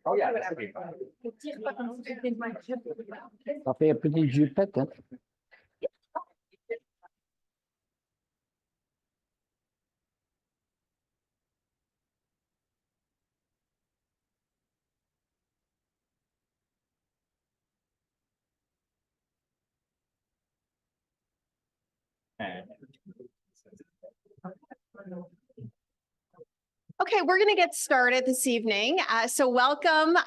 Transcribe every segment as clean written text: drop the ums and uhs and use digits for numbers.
Oh yeah, ça fait un petit jupette, hein? Okay, we're going to get started this evening. So welcome.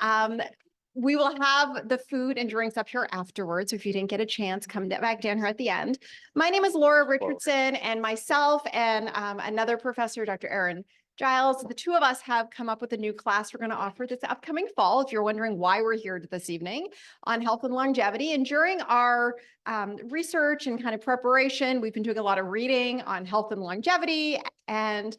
We will have the food and drinks up here afterwards. So if you didn't get a chance, come back down here at the end. My name is Laura Richardson, and myself and another professor, Dr. Aaron Giles, the two of us have come up with a new class we're going to offer this upcoming fall, if you're wondering why we're here this evening, on health and longevity. And during our research and kind of preparation, we've been doing a lot of reading on health and longevity, and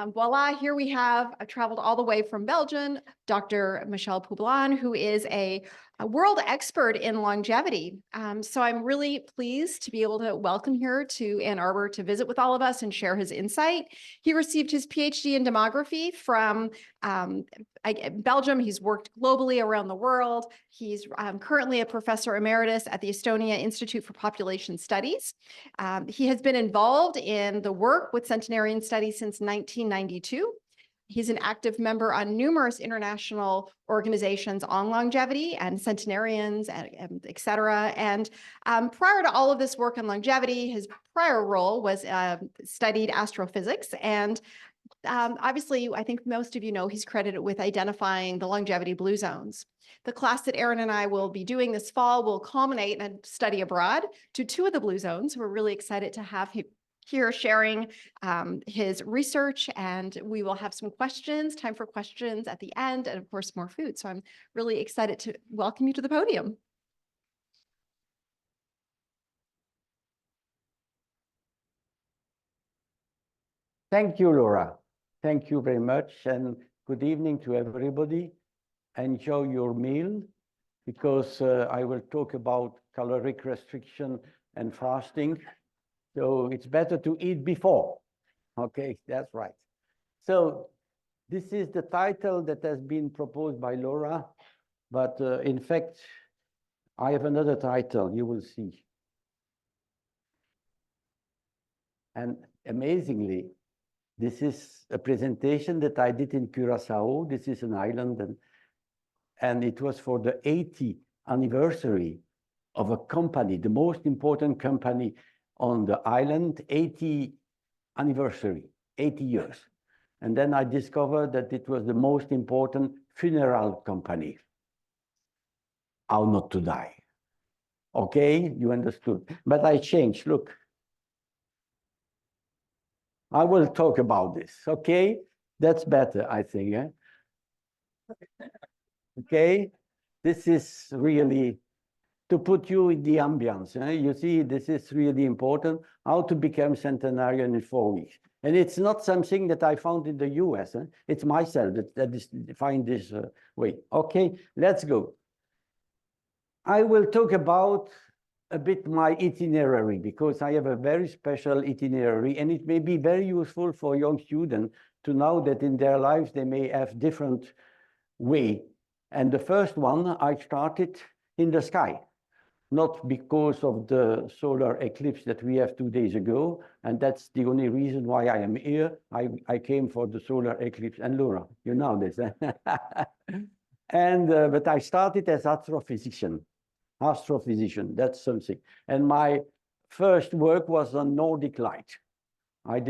voila, here we have traveled all the way from Belgium, Dr. Michel Poulain, who is a world expert in longevity. So I'm really pleased to be able to welcome here to Ann Arbor to visit with all of us and share his insight. He received his PhD in demography from Belgium. He's worked globally around the world. He's currently a professor emeritus at the Estonia Institute for Population Studies. He has been involved in the work with centenarian studies since 1992. He's an active member on numerous international organizations on longevity and centenarians, and et cetera. And prior to all of this work on longevity, his prior role was studied astrophysics. And obviously, I think most of you know he's credited with identifying the longevity blue zones. The class that Aaron and I will be doing this fall will culminate in a study abroad to 2 of the blue zones. We're really excited to have him here sharing his research, and we will have some questions, time for questions at the end, and of course more food. So I'm really excited to welcome you to the podium. Thank you, Laura. Thank you very much, and good evening to everybody. Enjoy your meal, because I will talk about caloric restriction and fasting. So it's better to eat before. Okay, that's right. So this is the title that has been proposed by Laura, but in fact, I have another title, you will see. And amazingly, this is a presentation that I did in Curacao. This is an island, and it was for the 80th anniversary of a company, the most important company on the island, 80 anniversary, 80 years. And then I discovered that it was the most important funeral company. How not to die. Okay, you understood. But I changed, look. I will talk about this, okay? That's better, I think. Eh? Okay, this is really to put you in the ambience. Eh? You see, this is really important, how to become centenarian in 4 weeks. And it's not something that I found in the US. Eh? It's myself that find this way. Okay, let's go. I will talk about a bit my itinerary, because I have a very special itinerary, and it may be very useful for young students to know that in their lives they may have different way. And the first one, I started in the sky. Not because of the solar eclipse that we have 2 days ago, and that's the only reason why I am here. I came for the solar eclipse, and Laura, you know this. And but I started as astrophysician, that's something. And my first work was on Nordic light. I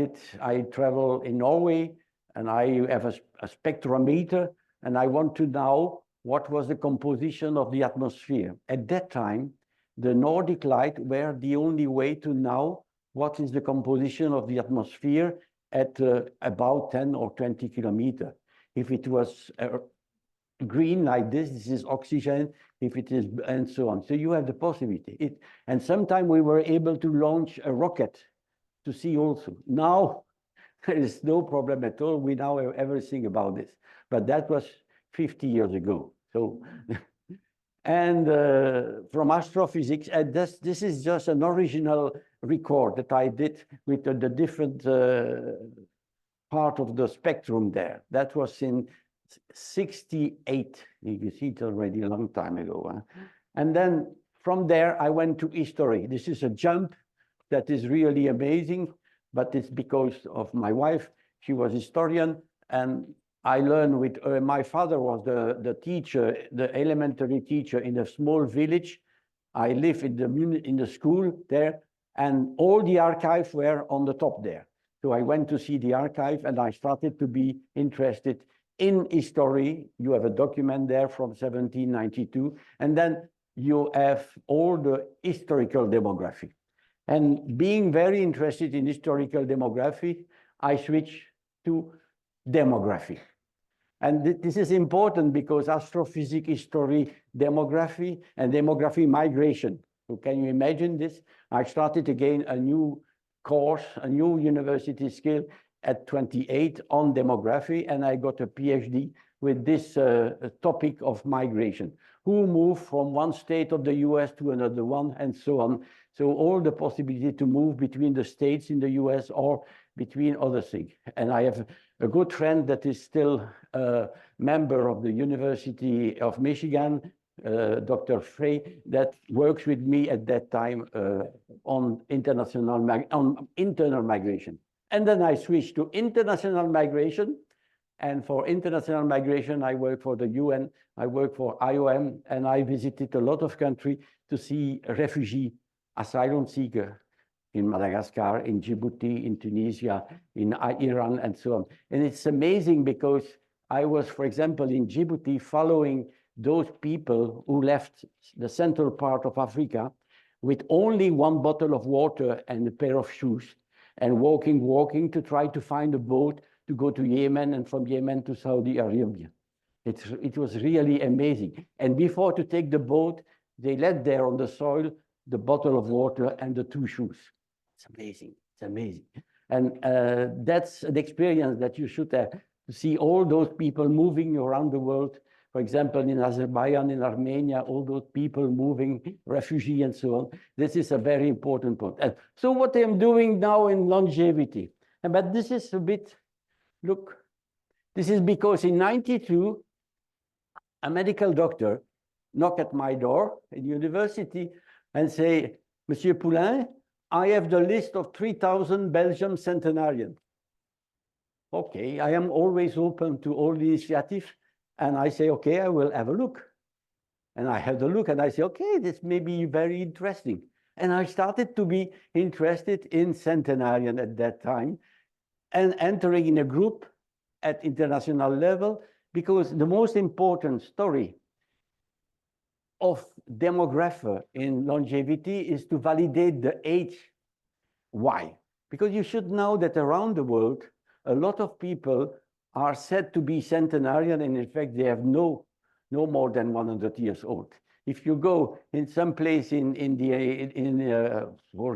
travel in Norway, and I have a spectrometer, and I want to know what was the composition of the atmosphere. At that time, the Nordic light were the only way to know what is the composition of the atmosphere at about 10 or 20 kilometers. If it was green like this is oxygen, if it is, and so on. So you have the possibility. And sometimes we were able to launch a rocket to see also. Now, there is no problem at all. We now have everything about this. But that was 50 years ago. So, and from astrophysics. And this is just an original record that I did with the different part of the spectrum there. That was in 68. You see it already a long time ago. Huh? And then from there, I went to history. This is a jump that is really amazing, but it's because of my wife. She was a historian, and I learned with her. My father was the teacher, the elementary teacher in a small village. I live in the school there, and all the archives were on the top there. So I went to see the archive, and I started to be interested in history. You have a document there from 1792, and then you have all the historical demography. And being very interested in historical demography, I switched to demography. And this is important because astrophysics, history, demography, and demography migration. So can you imagine this? I started again a new course, a new university skill at 28 on demography, and I got a PhD with this topic of migration. Who moved from one state of the US to another one, and so on. So all the possibility to move between the states in the US or between other things. And I have a good friend that is still a member of the University of Michigan, Dr. Frey, that works with me at that time on internal migration. And then I switched to international migration. And for international migration, I work for the UN, I work for IOM, and I visited a lot of countries to see refugee asylum seeker in Madagascar, in Djibouti, in Tunisia, in Iran, and so on. And it's amazing because I was, for example, in Djibouti following those people who left the central part of Africa with only one bottle of water and a pair of shoes, and walking to try to find a boat to go to Yemen, and from Yemen to Saudi Arabia. It was really amazing. And before to take the boat, they left there on the soil the bottle of water and the 2 shoes. It's amazing. It's amazing. And that's an experience that you should have, to see all those people moving around the world. For example, in Azerbaijan, in Armenia, all those people moving, refugee and so on. This is a very important point. And so what I'm doing now in longevity, but this is a bit, look, this is because in 92, a medical doctor knocked at my door in university and say, Monsieur Poulain, I have the list of 3,000 Belgian centenarians. Okay, I am always open to all the initiatives. And I say, okay, I will have a look. And I have the look and I say, okay, this may be very interesting. And I started to be interested in centenarian at that time and entering in a group at international level, because the most important story of demographer in longevity is to validate the age. Why? Because you should know that around the world, a lot of people are said to be centenarian, and in fact, they have no more than 100 years old. If you go in some place for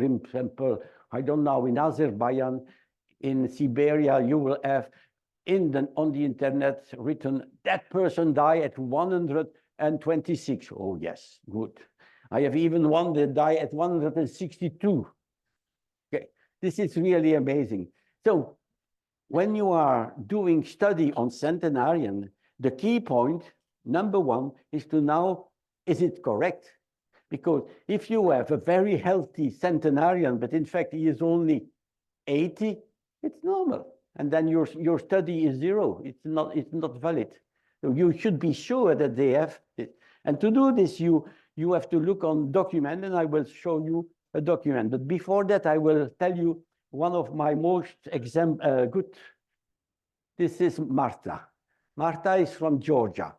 example, I don't know, in Azerbaijan, in Siberia, you will have on the internet written, that person died at 126. Oh, yes, good. I have even one that died at 162. Okay, this is really amazing. So when you are doing study on centenarian, the key point, number one, is to know, is it correct? Because if you have a very healthy centenarian, but in fact he is only 80, it's normal. And then your study is 0. It's not valid. So you should be sure that they have it. And to do this, you have to look on document, and I will show you a document. But before that, I will tell you one of my most good. This is Martha. Martha is from Georgia.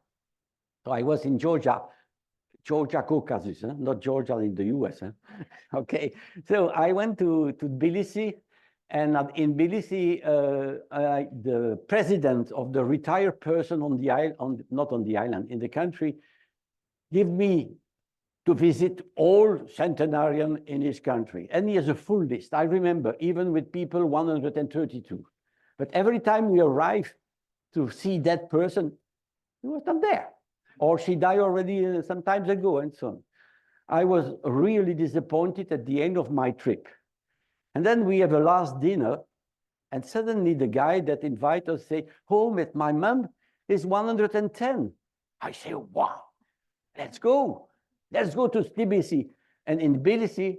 So I was in Georgia Caucasus, huh? Not Georgia in the US. Huh? Okay, so I went to Tbilisi, and in Tbilisi, the president of the retired person on the island, not on the island, in the country, gave me to visit all centenarian in his country. And he has a full list. I remember, even with people 132. But every time we arrived to see that person, he was not there. or she died already some time ago, and so on. I was really disappointed at the end of my trip. And then we have a last dinner, and suddenly the guy that invited us say, home with my mom is 110. I say, wow, let's go. Let's go to Tbilisi. And in Tbilisi,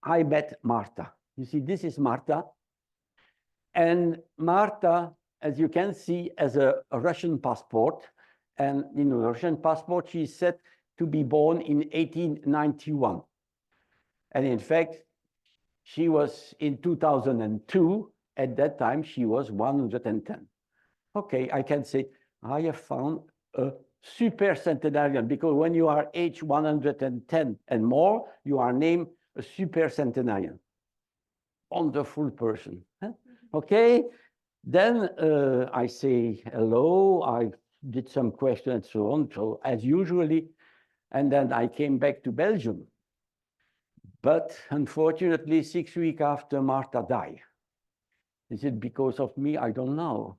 I met Marta. You see, this is Marta. And Marta, as you can see, has a Russian passport. And in a Russian passport, she is said to be born in 1891. And in fact, she was in 2002. At that time, she was 110. Okay, I can say, I have found a super centenarian, because when you are age 110 and more, you are named a super centenarian. Wonderful person. Huh? Okay, then I say hello, I did some questions and so on, so as usually, and then I came back to Belgium. But unfortunately, 6 weeks after, Marta died. Is it because of me? I don't know.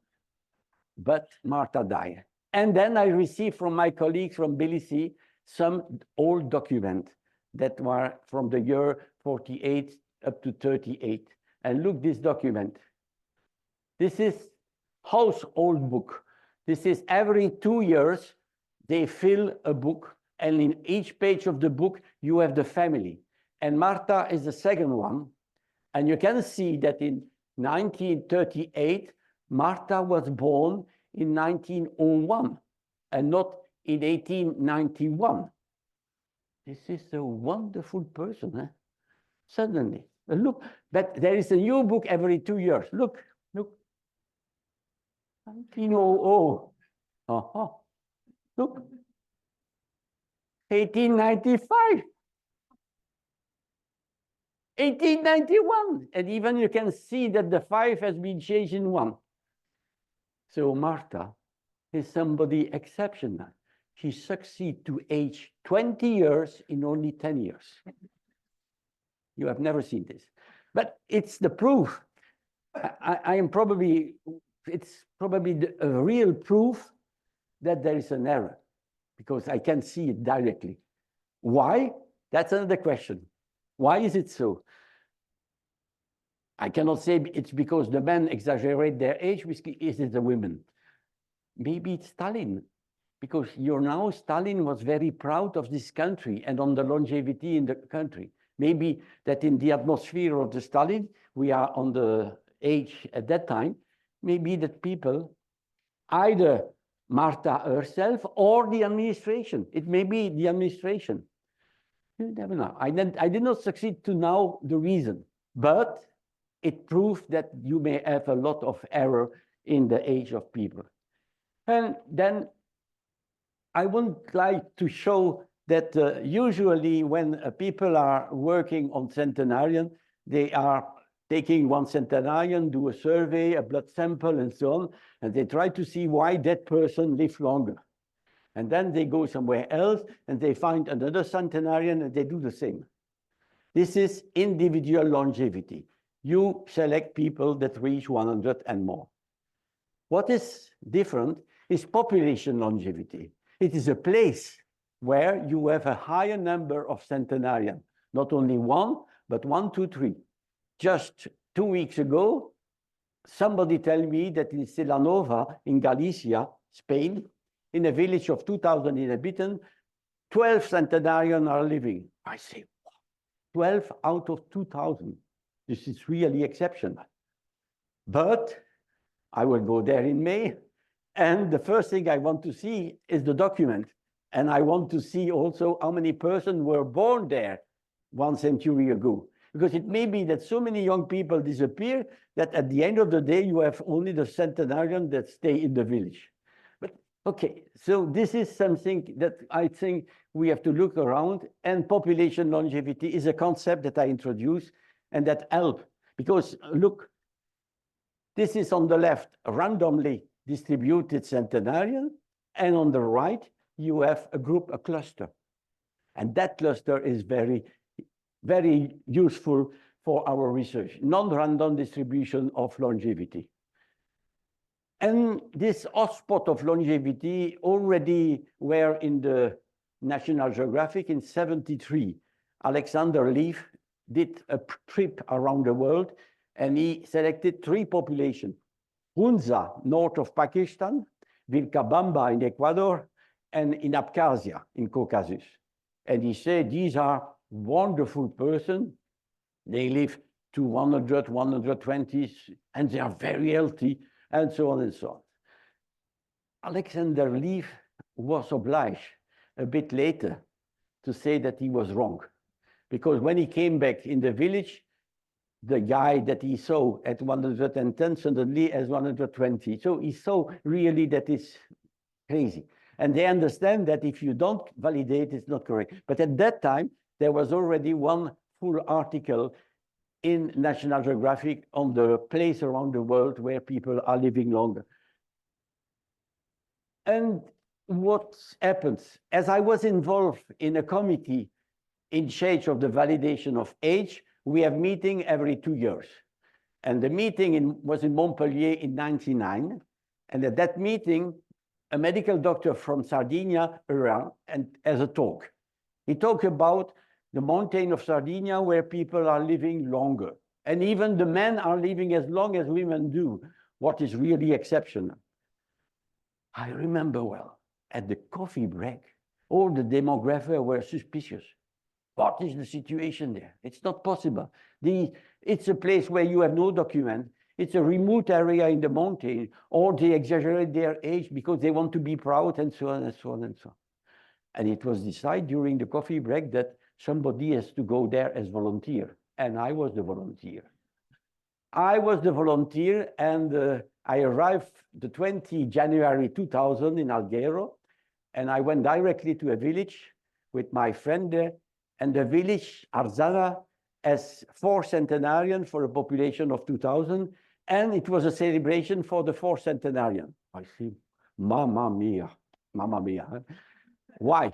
But Marta died. And then I received from my colleagues from Tbilisi some old documents that were from the year 48 up to 38. And look this document. This is household book. This is every 2 years, they fill a book, and in each page of the book, you have the family. And Marta is the second one. And you can see that in 1938, Marta was born in 1901 and not in 1891. This is a wonderful person, eh? Suddenly. Look, but there is a new book every 2 years. Look, look. 1900. Uh-huh. Look. 1895. 1891. And even you can see that the 5 has been changed in 1. So Marta is somebody exceptional. She succeeds to age 20 years in only 10 years. You have never seen this. But it's the proof. It's probably a real proof that there is an error, because I can see it directly. Why? That's another question. Why is it so? I cannot say it's because the men exaggerate their age, is it the women? Maybe it's Stalin, because Stalin was very proud of this country and on the longevity in the country. Maybe that in the atmosphere of the Stalin, we are on the age at that time, maybe that people, either Marta herself or the administration, it may be the administration. You never know. I did not succeed to know the reason, but it proves that you may have a lot of error in the age of people. And then I would like to show that usually when people are working on centenarian, they are taking one centenarian, do a survey, a blood sample, and so on, and they try to see why that person lived longer. And then they go somewhere else and they find another centenarian and they do the same. This is individual longevity. You select people that reach 100 and more. What is different is population longevity. It is a place where you have a higher number of centenarians, not only one, but 1, 2, 3. Just 2 weeks ago, somebody told me that in Celanova, in Galicia, Spain, in a village of 2,000 inhabitants, 12 centenarians are living. I say, 12 out of 2,000. This is really exceptional. But I will go there in May, and the first thing I want to see is the document. And I want to see also how many persons were born there 1 century ago. Because it may be that so many young people disappear that at the end of the day, you have only the centenarians that stay in the village. But okay, so this is something that I think we have to look around, and population longevity is a concept that I introduced and that help. Because look, this is on the left, randomly distributed centenarian, and on the right, you have a group, a cluster. And that cluster is very, very useful for our research, non-random distribution of longevity. And this hotspot of longevity already were in the National Geographic in 73. Alexander Leaf did a trip around the world, and he selected 3 populations. Hunza, north of Pakistan, Vilcabamba in Ecuador, and in Abkhazia in Caucasus. And he said, these are wonderful persons. They live to 100, 120, and they are very healthy, and so on and so on. Alexander Leaf was obliged a bit later to say that he was wrong. Because when he came back in the village, the guy that he saw at 110 suddenly as 120. So he saw really that it's crazy. And they understand that if you don't validate, it's not correct. But at that time, there was already one full article in National Geographic on the place around the world where people are living longer. And what happens? As I was involved in a committee in charge of the validation of age, we have meeting every 2 years. And the meeting was in Montpellier in 1999. And at that meeting, a medical doctor from Sardinia arrived and as a talk. He talked about the mountain of Sardinia where people are living longer. And even the men are living as long as women do, what is really exceptional. I remember well, at the coffee break, all the demographers were suspicious. What is the situation there? It's not possible. It's a place where you have no document. It's a remote area in the mountain, or they exaggerate their age because they want to be proud, and so on and so on and so on. And it was decided during the coffee break that somebody has to go there as volunteer. And I was the volunteer. I was the volunteer, and I arrived the 20 January 2000 in Alghero, and I went directly to a village with my friend there, and the village, Arzana, has 4 centenarian for a population of 2000, and it was a celebration for the 4th centenarian. I see, mamma mia, mamma mia. Huh? Why?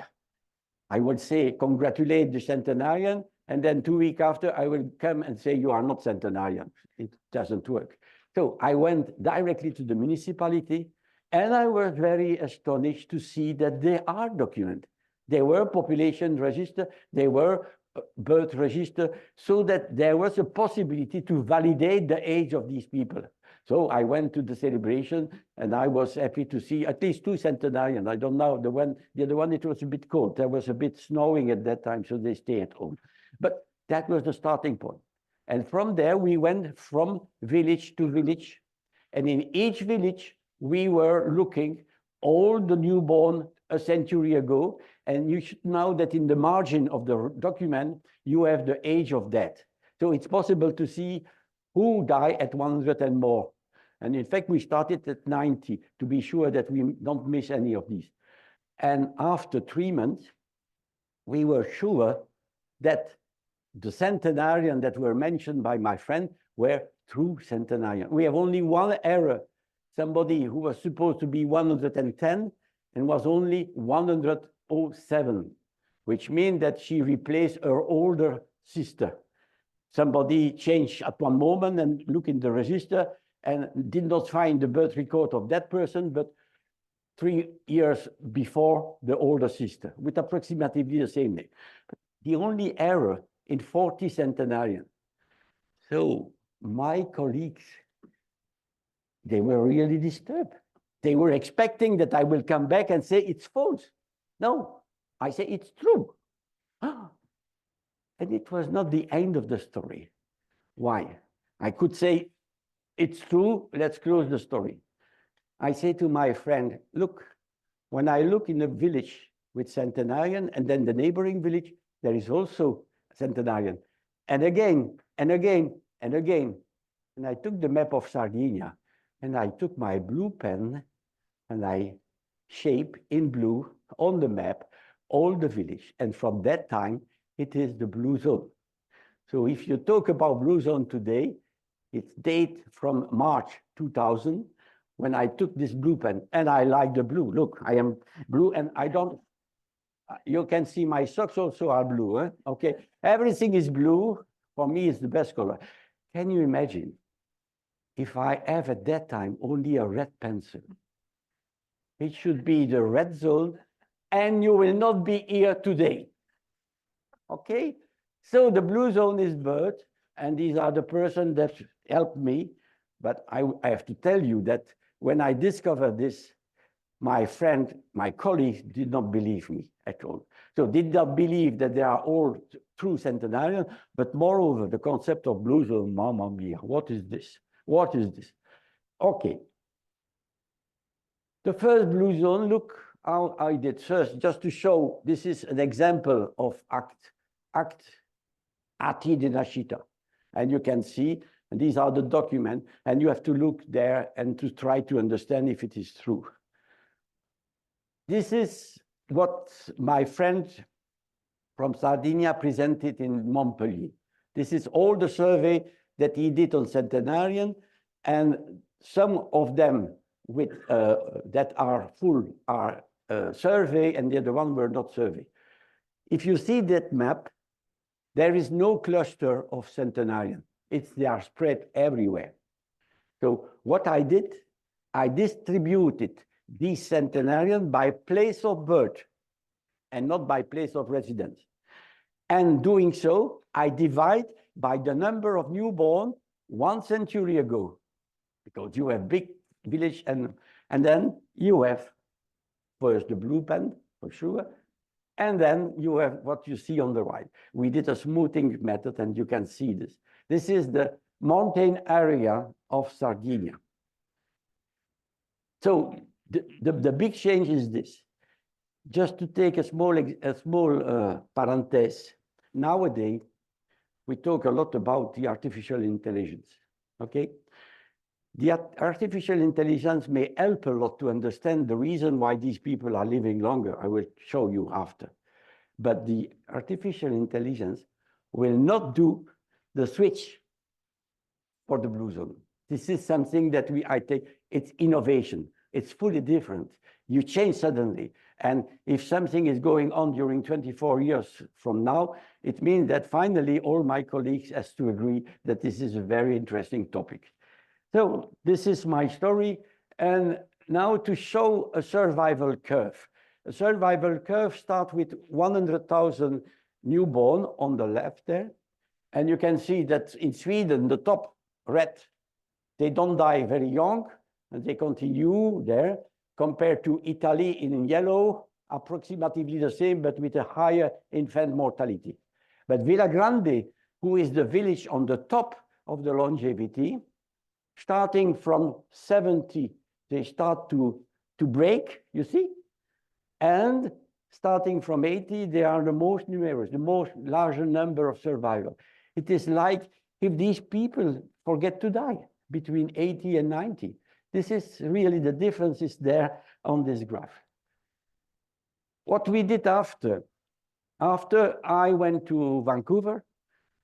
I would say, congratulate the centenarian, and then 2 weeks after, I will come and say, you are not centenarian. It doesn't work. So I went directly to the municipality, and I was very astonished to see that there are documents. There were population register, there were birth register, so that there was a possibility to validate the age of these people. So I went to the celebration, and I was happy to see at least 2 centenarians. I don't know, the other one, it was a bit cold. There was a bit snowing at that time, so they stay at home. But that was the starting point. And from there, we went from village to village. And in each village, we were looking all the newborn a century ago. And you should know that in the margin of the document, you have the age of death. So it's possible to see who died at 100 and more. And in fact, we started at 90 to be sure that we don't miss any of these. And after 3 months, we were sure that the centenarian that were mentioned by my friend were true centenarian. We have only one error. Somebody who was supposed to be 110 and was only 107, which means that she replaced her older sister. Somebody changed at one moment and looked in the register and did not find the birth record of that person, but 3 years before the older sister, with approximately the same name. But the only error in 40 centenarians. So my colleagues, they were really disturbed. They were expecting that I will come back and say it's false. No, I say it's true. And it was not the end of the story. Why? I could say, it's true, let's close the story. I say to my friend, look, when I look in a village with centenarian and then the neighboring village, there is also a centenarian. And again, and again, and again. And I took the map of Sardinia and I took my blue pen and I shaped in blue on the map all the village. And from that time, it is the blue zone. So if you talk about blue zone today, it's date from March 2000, when I took this blue pen, and I like the blue. Look, I am blue, and I don't, you can see my socks also are blue, eh? Okay, everything is blue. For me, it's the best color. Can you imagine if I have at that time only a red pencil. It should be the red zone, and you will not be here today. Okay? So the blue zone is bird, and these are the person that helped me. But I have to tell you that when I discovered this, my friend, my colleagues did not believe me at all. So did not believe that they are all true centenarians, but moreover, the concept of blue zone, mamma mia, what is this? What is this? Okay. The first blue zone, look how I did first, just to show this is an example of act Ati de Nashita. And you can see, and these are the documents, and you have to look there and to try to understand if it is true. This is what my friend from Sardinia presented in Montpellier. This is all the survey that he did on centenarian, and some of them with that are full are survey, and the other one were not survey. If you see that map, there is no cluster of centenarian. They are spread everywhere. So what I did, I distributed these centenarians by place of birth and not by place of residence. And doing so, I divide by the number of newborn 1 century ago, because you have big village, and then you have first the blue pen for sure, and then you have what you see on the right. We did a smoothing method, and you can see this. This is the mountain area of Sardinia. So the big change is this. Just to take a small parenthesis, nowadays, we talk a lot about the artificial intelligence, okay? The artificial intelligence may help a lot to understand the reason why these people are living longer. I will show you after. But the artificial intelligence will not do the switch for the blue zone. This is something that I take, it's innovation. It's fully different. You change suddenly. And if something is going on during 24 years from now, it means that finally all my colleagues has to agree that this is a very interesting topic. So this is my story. And now to show a survival curve. A survival curve starts with 100,000 newborn on the left there. And you can see that in Sweden, the top red, they don't die very young, and they continue there, compared to Italy in yellow, approximately the same, but with a higher infant mortality. But Villa Grande, who is the village on the top of the longevity, starting from 70, they start to break, you see? And starting from 80, they are the most numerous, the most larger number of survival. It is like if these people forget to die between 80 and 90. This is really the difference is there on this graph. What we did after I went to Vancouver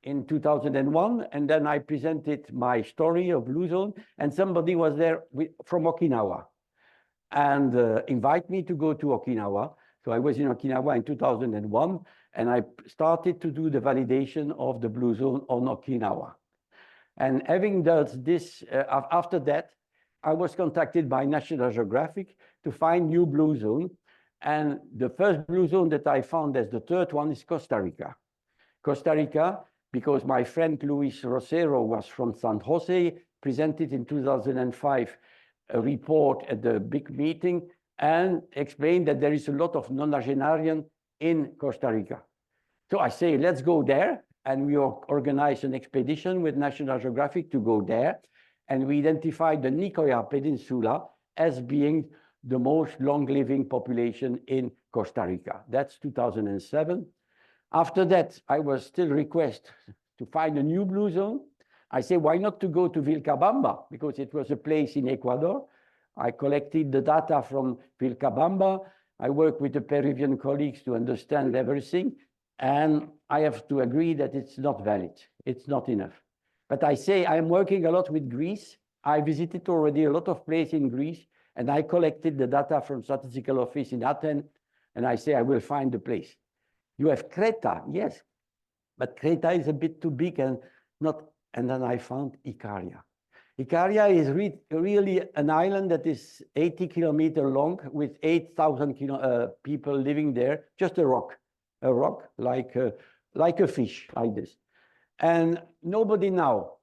in 2001, and then I presented my story of Blue Zone, and somebody was there from Okinawa and invite me to go to Okinawa. So I was in Okinawa in 2001, and I started to do the validation of the Blue Zone on Okinawa. And having done this, after that, I was contacted by National Geographic to find new blue zone. And the first blue zone that I found as the third one is Costa Rica. Costa Rica, because my friend Luis Rosero was from San Jose, presented in 2005 a report at the big meeting and explained that there is a lot of nonagenarian in Costa Rica. So I say, let's go there. And we organized an expedition with National Geographic to go there. And we identified the Nicoya Peninsula as being the most long-living population in Costa Rica. That's 2007. After that, I was still requested to find a new blue zone. I say, why not to go to Vilcabamba? Because it was a place in Ecuador. I collected the data from Vilcabamba. I worked with the Peruvian colleagues to understand everything. And I have to agree that it's not valid. It's not enough. But I say I'm working a lot with Greece. I visited already a lot of places in Greece, and I collected the data from statistical office in Athens, and I say I will find the place. You have Creta, yes, but Creta is a bit too big and not. And then I found Ikaria. Ikaria is really an island that is 80 kilometers long with 8,000 people living there, just a rock like a fish, like this. And nobody know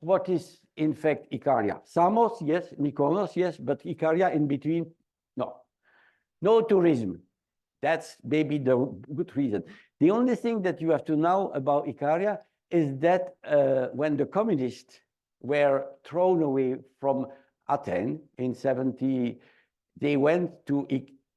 what is in fact Ikaria. Samos, yes, Mykonos, yes, but Ikaria in between, no. No tourism. That's maybe the good reason. The only thing that you have to know about Ikaria is that when the communists were thrown away from Athens in 70, they went to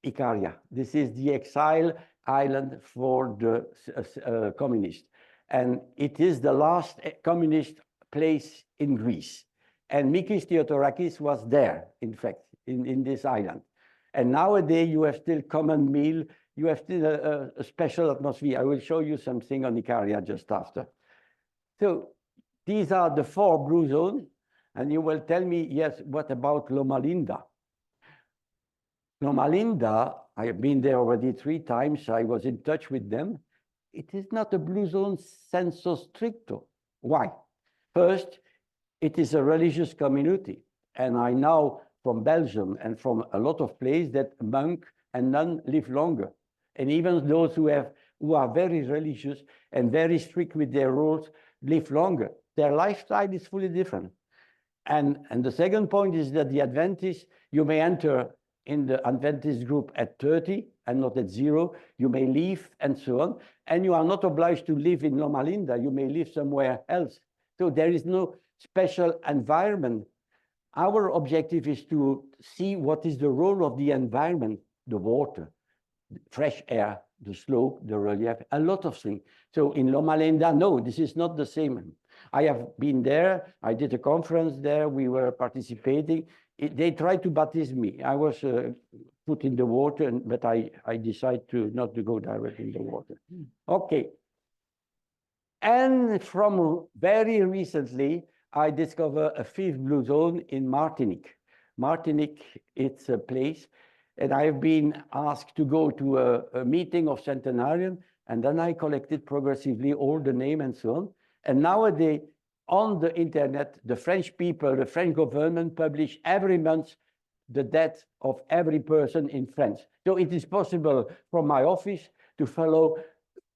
Ikaria. This is the exile island for the communists. And it is the last communist place in Greece. And Mikis Theodorakis was there, in fact, in this island. And nowadays you have still common meal, you have still a special atmosphere. I will show you something on Ikaria just after. So these are the 4 blue zones, and you will tell me, yes, what about Loma Linda? Loma Linda, I have been there already 3 times, I was in touch with them. It is not a blue zone sensu stricto. Why? First, it is a religious community, and I know from Belgium and from a lot of places that monk and nun live longer. And even those who are very religious and very strict with their rules live longer. Their lifestyle is fully different. And the second point is that the Adventists, you may enter in the Adventist group at 30 and not at 0. You may leave and so on. And you are not obliged to live in Loma Linda. You may live somewhere else. So there is no special environment. Our objective is to see what is the role of the environment, the water, the fresh air, the slope, the relief, a lot of things. So in Loma Linda, no, this is not the same. I have been there. I did a conference there. We were participating. They tried to baptize me. I was put in the water, but I decided not to go directly in the water. Okay. And from very recently, I discovered a 5th blue zone in Martinique. Martinique, it's a place, and I've been asked to go to a meeting of centenarian, and then I collected progressively all the names and so on. And nowadays, on the internet, the French people, the French government publish every month the death of every person in France. So it is possible from my office to follow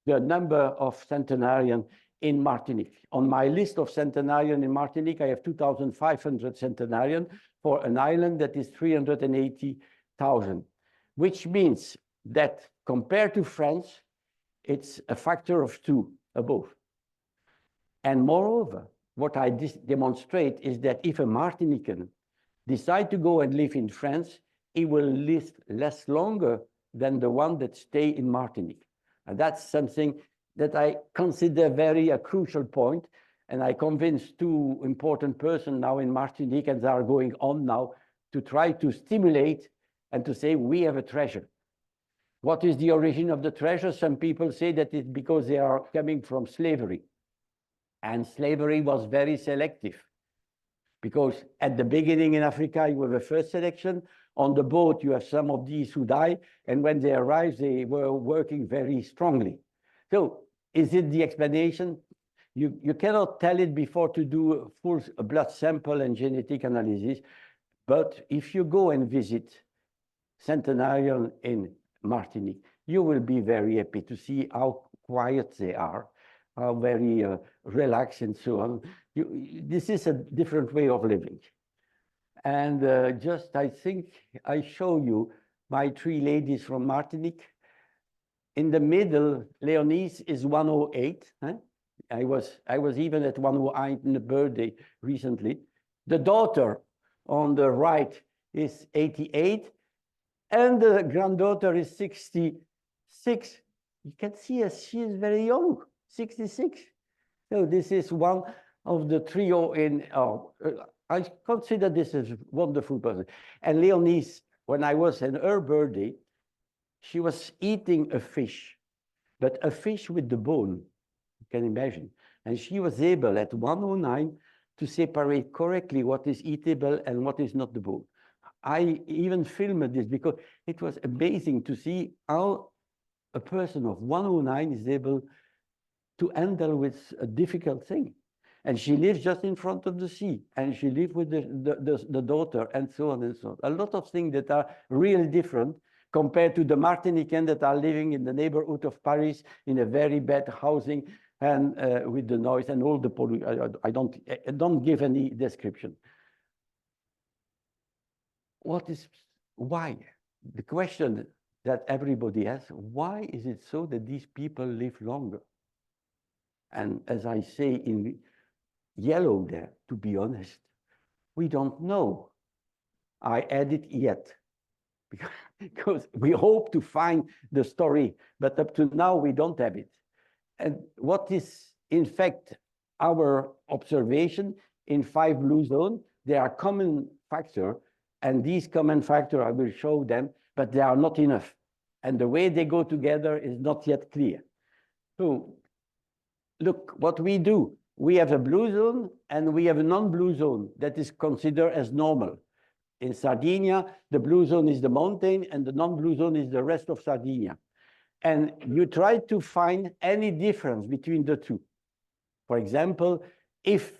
the number of centenarians in Martinique. On my list of centenarians in Martinique, I have 2,500 centenarians for an island that is 380,000, which means that compared to France, it's a factor of 2 above. And moreover, what I demonstrate is that if a Martinican decides to go and live in France, he will live less longer than the one that stay in Martinique. And that's something that I consider a crucial point. And I convinced 2 important persons now in Martinique, and they are going on now to try to stimulate and to say, we have a treasure. What is the origin of the treasure? Some people say that it's because they are coming from slavery. And slavery was very selective, because at the beginning in Africa, you have a first selection. On the boat, you have some of these who die. And when they arrived, they were working very strongly. So is it the explanation? You cannot tell it before to do a full blood sample and genetic analysis. But if you go and visit centenarian in Martinique, you will be very happy to see how quiet they are, how very relaxed and so on. This is a different way of living. And I think I show you my 3 ladies from Martinique. In the middle, Leonie's is 108. Huh? I was even at 108 in the birthday recently. The daughter on the right is 88, and the granddaughter is 66. You can see she is very young, 66. So this is one of the trio in, I consider this as a wonderful person. And Leonie's, when I was in her birthday, she was eating a fish, but a fish with the bone, you can imagine. And she was able at 109 to separate correctly what is eatable and what is not the bone. I even filmed this because it was amazing to see how a person of 109 is able to handle with a difficult thing. And she lives just in front of the sea, and she lives with the daughter, and so on and so on. A lot of things that are really different compared to the Martinican that are living in the neighborhood of Paris in a very bad housing and with the noise and all the pollution. I don't give any description. Why? The question that everybody has, why is it so that these people live longer? And as I say in yellow there, to be honest, we don't know. I added yet, because we hope to find the story, but up to now we don't have it. And what is, in fact, our observation in 5 blue zones, there are common factors, and these common factors, I will show them, but they are not enough. And the way they go together is not yet clear. So look, what we do, we have a blue zone and we have a non-blue zone that is considered as normal. In Sardinia, the blue zone is the mountain and the non-blue zone is the rest of Sardinia. And you try to find any difference between the two. For example, if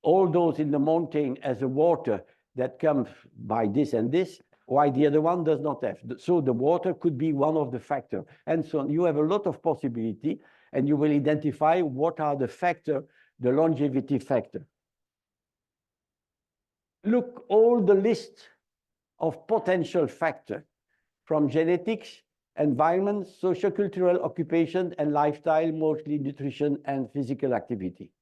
all those in the mountain has a water that comes by this and this, why the other one does not have? So the water could be one of the factors. And so you have a lot of possibility, and you will identify what are the factors, the longevity factor. Look, all the list of potential factors from genetics, environment, sociocultural occupation, and lifestyle, mostly nutrition and physical activity.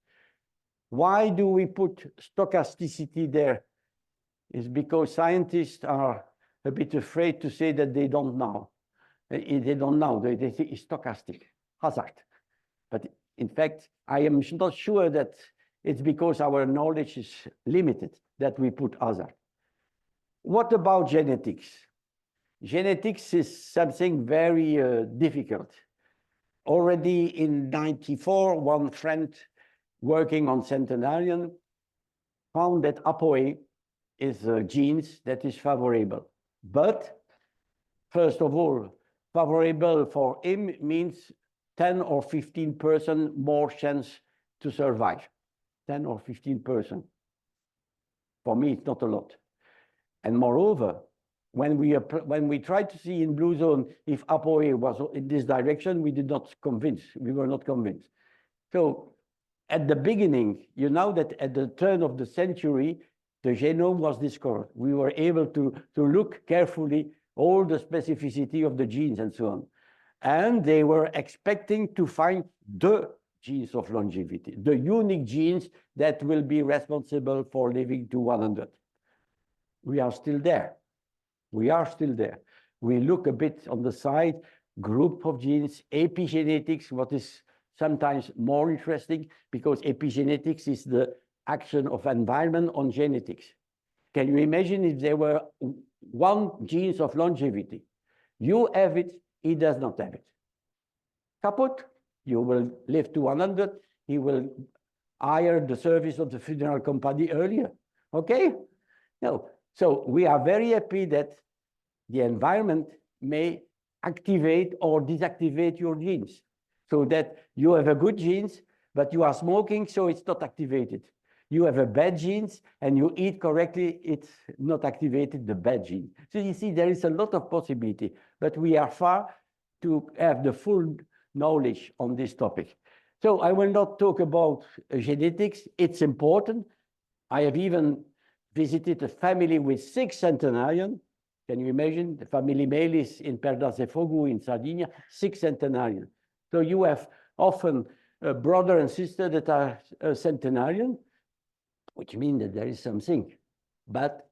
Why do we put stochasticity there? It's because scientists are a bit afraid to say that they don't know. They don't know, they say it's stochastic, hazard. But in fact, I am not sure that it's because our knowledge is limited that we put hazard. What about genetics? Genetics is something very difficult. Already in 1994, one friend working on centenarian found that ApoE is genes that is favorable. But first of all, favorable for him means 10 or 15% more chance to survive. 10 or 15%. For me, it's not a lot. And moreover, when we tried to see in blue zone if ApoE was in this direction, we were not convinced. So at the beginning, you know that at the turn of the century, the genome was discovered. We were able to look carefully all the specificity of the genes and so on. And they were expecting to find the genes of longevity, the unique genes that will be responsible for living to 100. We are still there. We are still there. We look a bit on the side, group of genes, epigenetics, what is sometimes more interesting, because epigenetics is the action of environment on genetics. Can you imagine if there were 1 gene of longevity? You have it, he does not have it. Kaput, you will live to 100, he will hire the service of the funeral company earlier, okay? No, so we are very happy that the environment may activate or deactivate your genes, so that you have a good genes, but you are smoking, so it's not activated. You have a bad genes and you eat correctly, it's not activated, the bad gene. So you see, there is a lot of possibility, but we are far to have the full knowledge on this topic. So I will not talk about genetics, it's important. I have even visited a family with 6 centenarians. Can you imagine? The family Melis in Perdasefogu in Sardinia, 6 centenarians. So you have often a brother and sister that are a centenarian, which means that there is something, but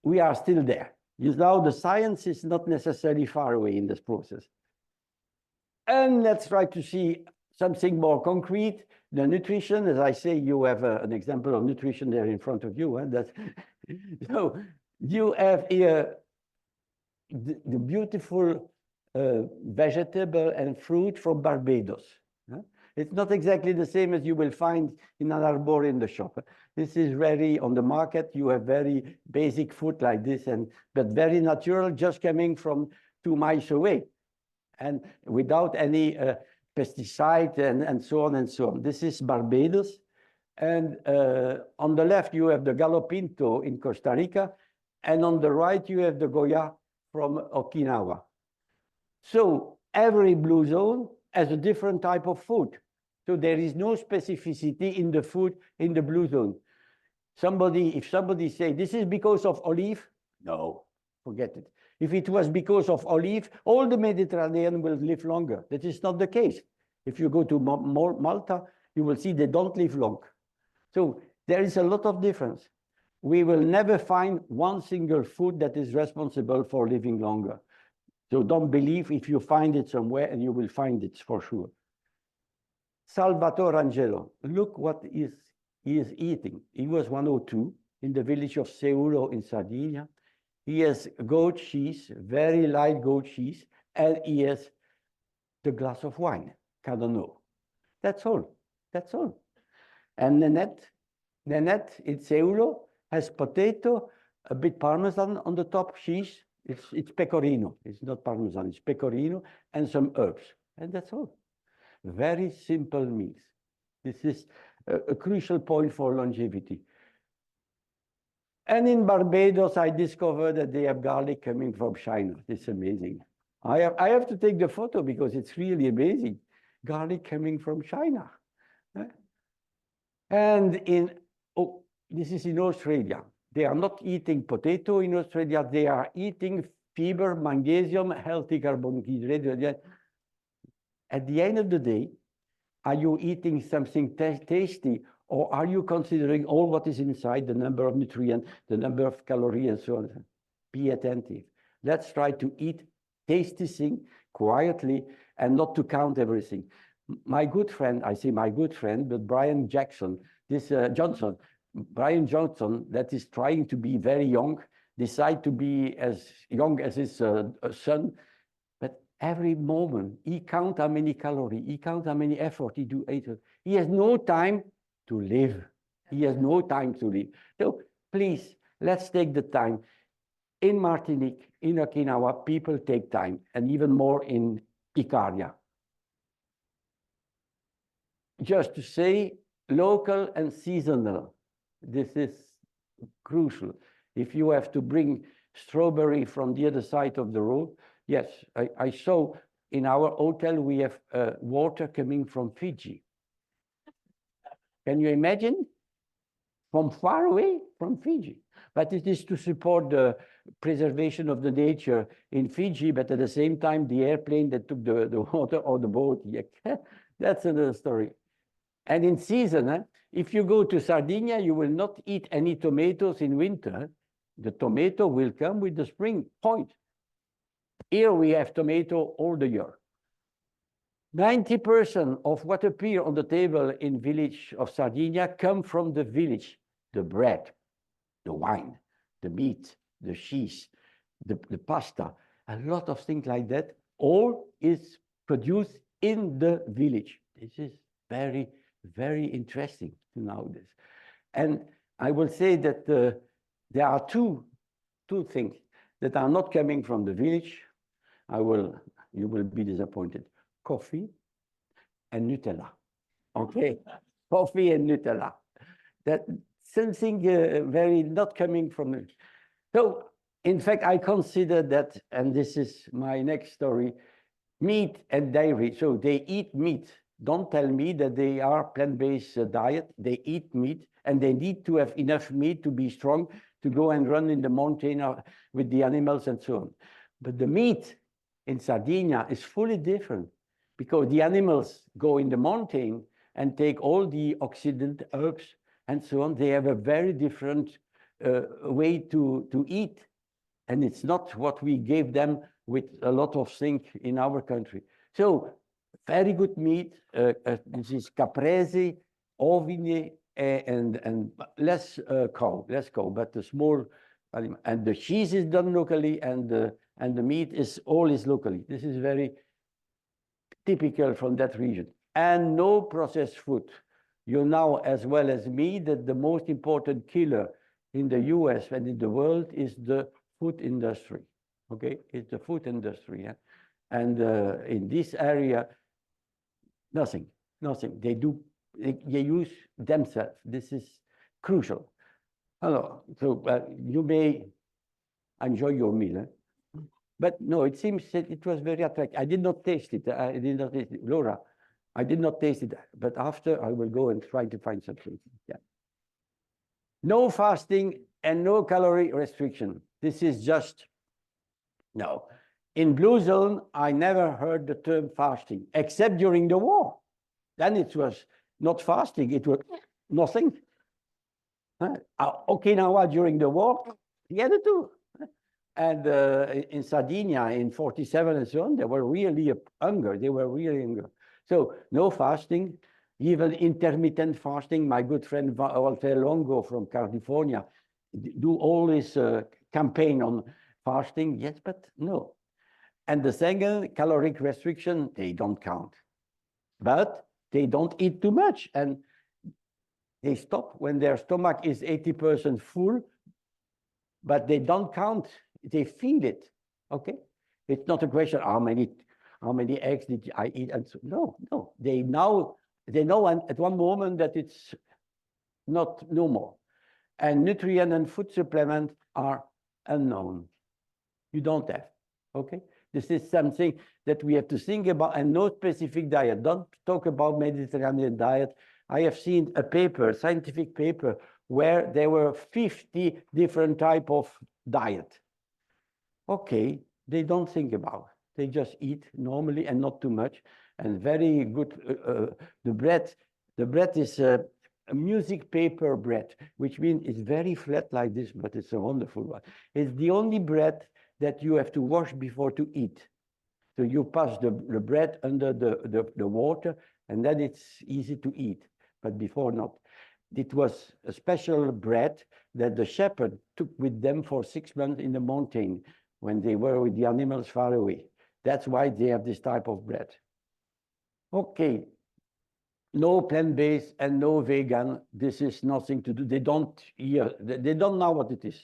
we are still there. You know, the science is not necessarily far away in this process. And let's try to see something more concrete. The nutrition, as I say, you have an example of nutrition there in front of you. So you have here the beautiful vegetable and fruit from Barbados. It's not exactly the same as you will find in an arbor in the shop. This is very on the market. You have very basic food like this, but very natural, just coming from 2 miles away, and without any pesticide and so on and so on. This is Barbados. And on the left, you have the Gallo Pinto in Costa Rica. And on the right, you have the Goya from Okinawa. So every blue zone has a different type of food. So there is no specificity in the food in the blue zone. If somebody say, this is because of olive, no, forget it. If it was because of olive, all the Mediterranean will live longer. That is not the case. If you go to Malta, you will see they don't live long. So there is a lot of difference. We will never find one single food that is responsible for living longer. So don't believe if you find it somewhere, and you will find it for sure. Salvatore Angelo, look what he is eating. He was 102 in the village of Seulo in Sardinia. He has goat cheese, very light goat cheese, and he has the glass of wine, Cadano. That's all. That's all. And Nanette in Seulo has potato, a bit Parmesan on the top, cheese. It's pecorino. It's not Parmesan, it's pecorino, and some herbs. And that's all. Very simple meals. This is a crucial point for longevity. And in Barbados, I discovered that they have garlic coming from China. It's amazing. I have to take the photo because it's really amazing. Garlic coming from China. And this is in Australia. They are not eating potato in Australia. They are eating fiber, magnesium, healthy carbohydrate. At the end of the day, are you eating something tasty, or are you considering all what is inside, the number of nutrients, the number of calories, and so on? Be attentive. Let's try to eat tasty things quietly and not to count everything. My good friend, I say my good friend, but Brian Johnson, that is trying to be very young, decide to be as young as his son, but every moment he counts how many calories, he counts how many effort he do. He has no time to live. He has no time to live. So please, let's take the time. In Martinique, in Okinawa, people take time, and even more in Ikaria. Just to say, local and seasonal. This is crucial. If you have to bring strawberry from the other side of the road, yes, I saw in our hotel we have water coming from Fiji. Can you imagine? From far away, from Fiji. But it is to support the preservation of the nature in Fiji, but at the same time, the airplane that took the water or the boat, yeah, that's another story. And in season, if you go to Sardinia, you will not eat any tomatoes in winter. The tomato will come with the spring, point. Here we have tomato all the year. 90% of what appear on the table in village of Sardinia come from the village. The bread, the wine, the meat, the cheese, the pasta, a lot of things like that, all is produced in the village. This is very, very interesting to know this. And I will say that there are two things that are not coming from the village. You will be disappointed. Coffee and Nutella. Okay, coffee and Nutella. That something very not coming from it. So, in fact, I consider that, and this is my next story, meat and dairy. So they eat meat. Don't tell me that they are plant-based diet. They eat meat, and they need to have enough meat to be strong, to go and run in the mountain with the animals and so on. But the meat in Sardinia is fully different, because the animals go in the mountain and take all the oxidant herbs and so on. They have a very different way to eat. And it's not what we gave them with a lot of zinc in our country. So very good meat. This is caprese, ovine, and less cow, but the small animal. And the cheese is done locally, and the meat is locally. This is very typical from that region. And no processed food. You know as well as me that the most important killer in the US and in the world is the food industry. Okay, it's the food industry. Yeah? And in this area, nothing. They do They use themselves. This is crucial. Hello. So you may enjoy your meal. But no, it seems that it was very attractive. I did not taste it. I did not taste it. Laura, I did not taste it. But after, I will go and try to find something. Yeah. No fasting and no calorie restriction. This is just, no. In Blue Zone, I never heard the term fasting, except during the war. Then it was not fasting, it was nothing. Okinawa during the war, the other two. And in Sardinia in 47 and so on, they were really hunger. They were really hungry. So no fasting, even intermittent fasting. My good friend Walter Longo from California do all this campaign on fasting. Yes, but no. And the second, caloric restriction, they don't count. But they don't eat too much. And they stop when their stomach is 80% full, but they don't count. They feel it, okay? It's not a question, how many eggs did I eat? And so, no. They know at one moment that it's no more. And nutrient and food supplement are unknown. You don't have, okay? This is something that we have to think about, and no specific diet. Don't talk about Mediterranean diet. I have seen a paper, scientific paper, where there were 50 different types of diet. Okay, they don't think about it. They just eat normally and not too much, and very good. The bread is a music paper bread, which means it's very flat like this, but it's a wonderful one. It's the only bread that you have to wash before to eat. So you pass the bread under the water, and then it's easy to eat, but before not. It was a special bread that the shepherd took with them for 6 months in the mountain when they were with the animals far away. That's why they have this type of bread. Okay, no plant-based and no vegan. This is nothing to do. They don't know what it is.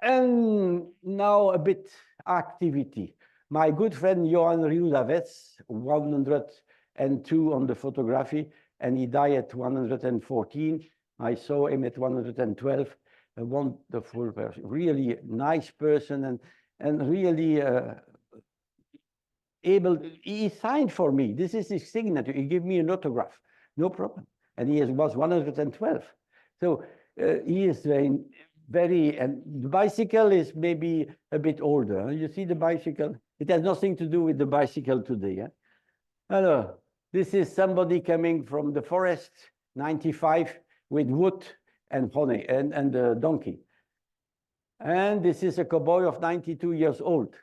And now a bit activity. My good friend Johan Riudaves, 102 on the photography, and he died at 114. I saw him at 112. A wonderful person, really nice person, and really able. He signed for me. This is his signature. He gave me an autograph, no problem. And he was 112. So he is very, and the bicycle is maybe a bit older. You see the bicycle? It has nothing to do with the bicycle today. Hello, this is somebody coming from the forest, 95, with wood and honey and a donkey. And this is a cowboy of 92 years old.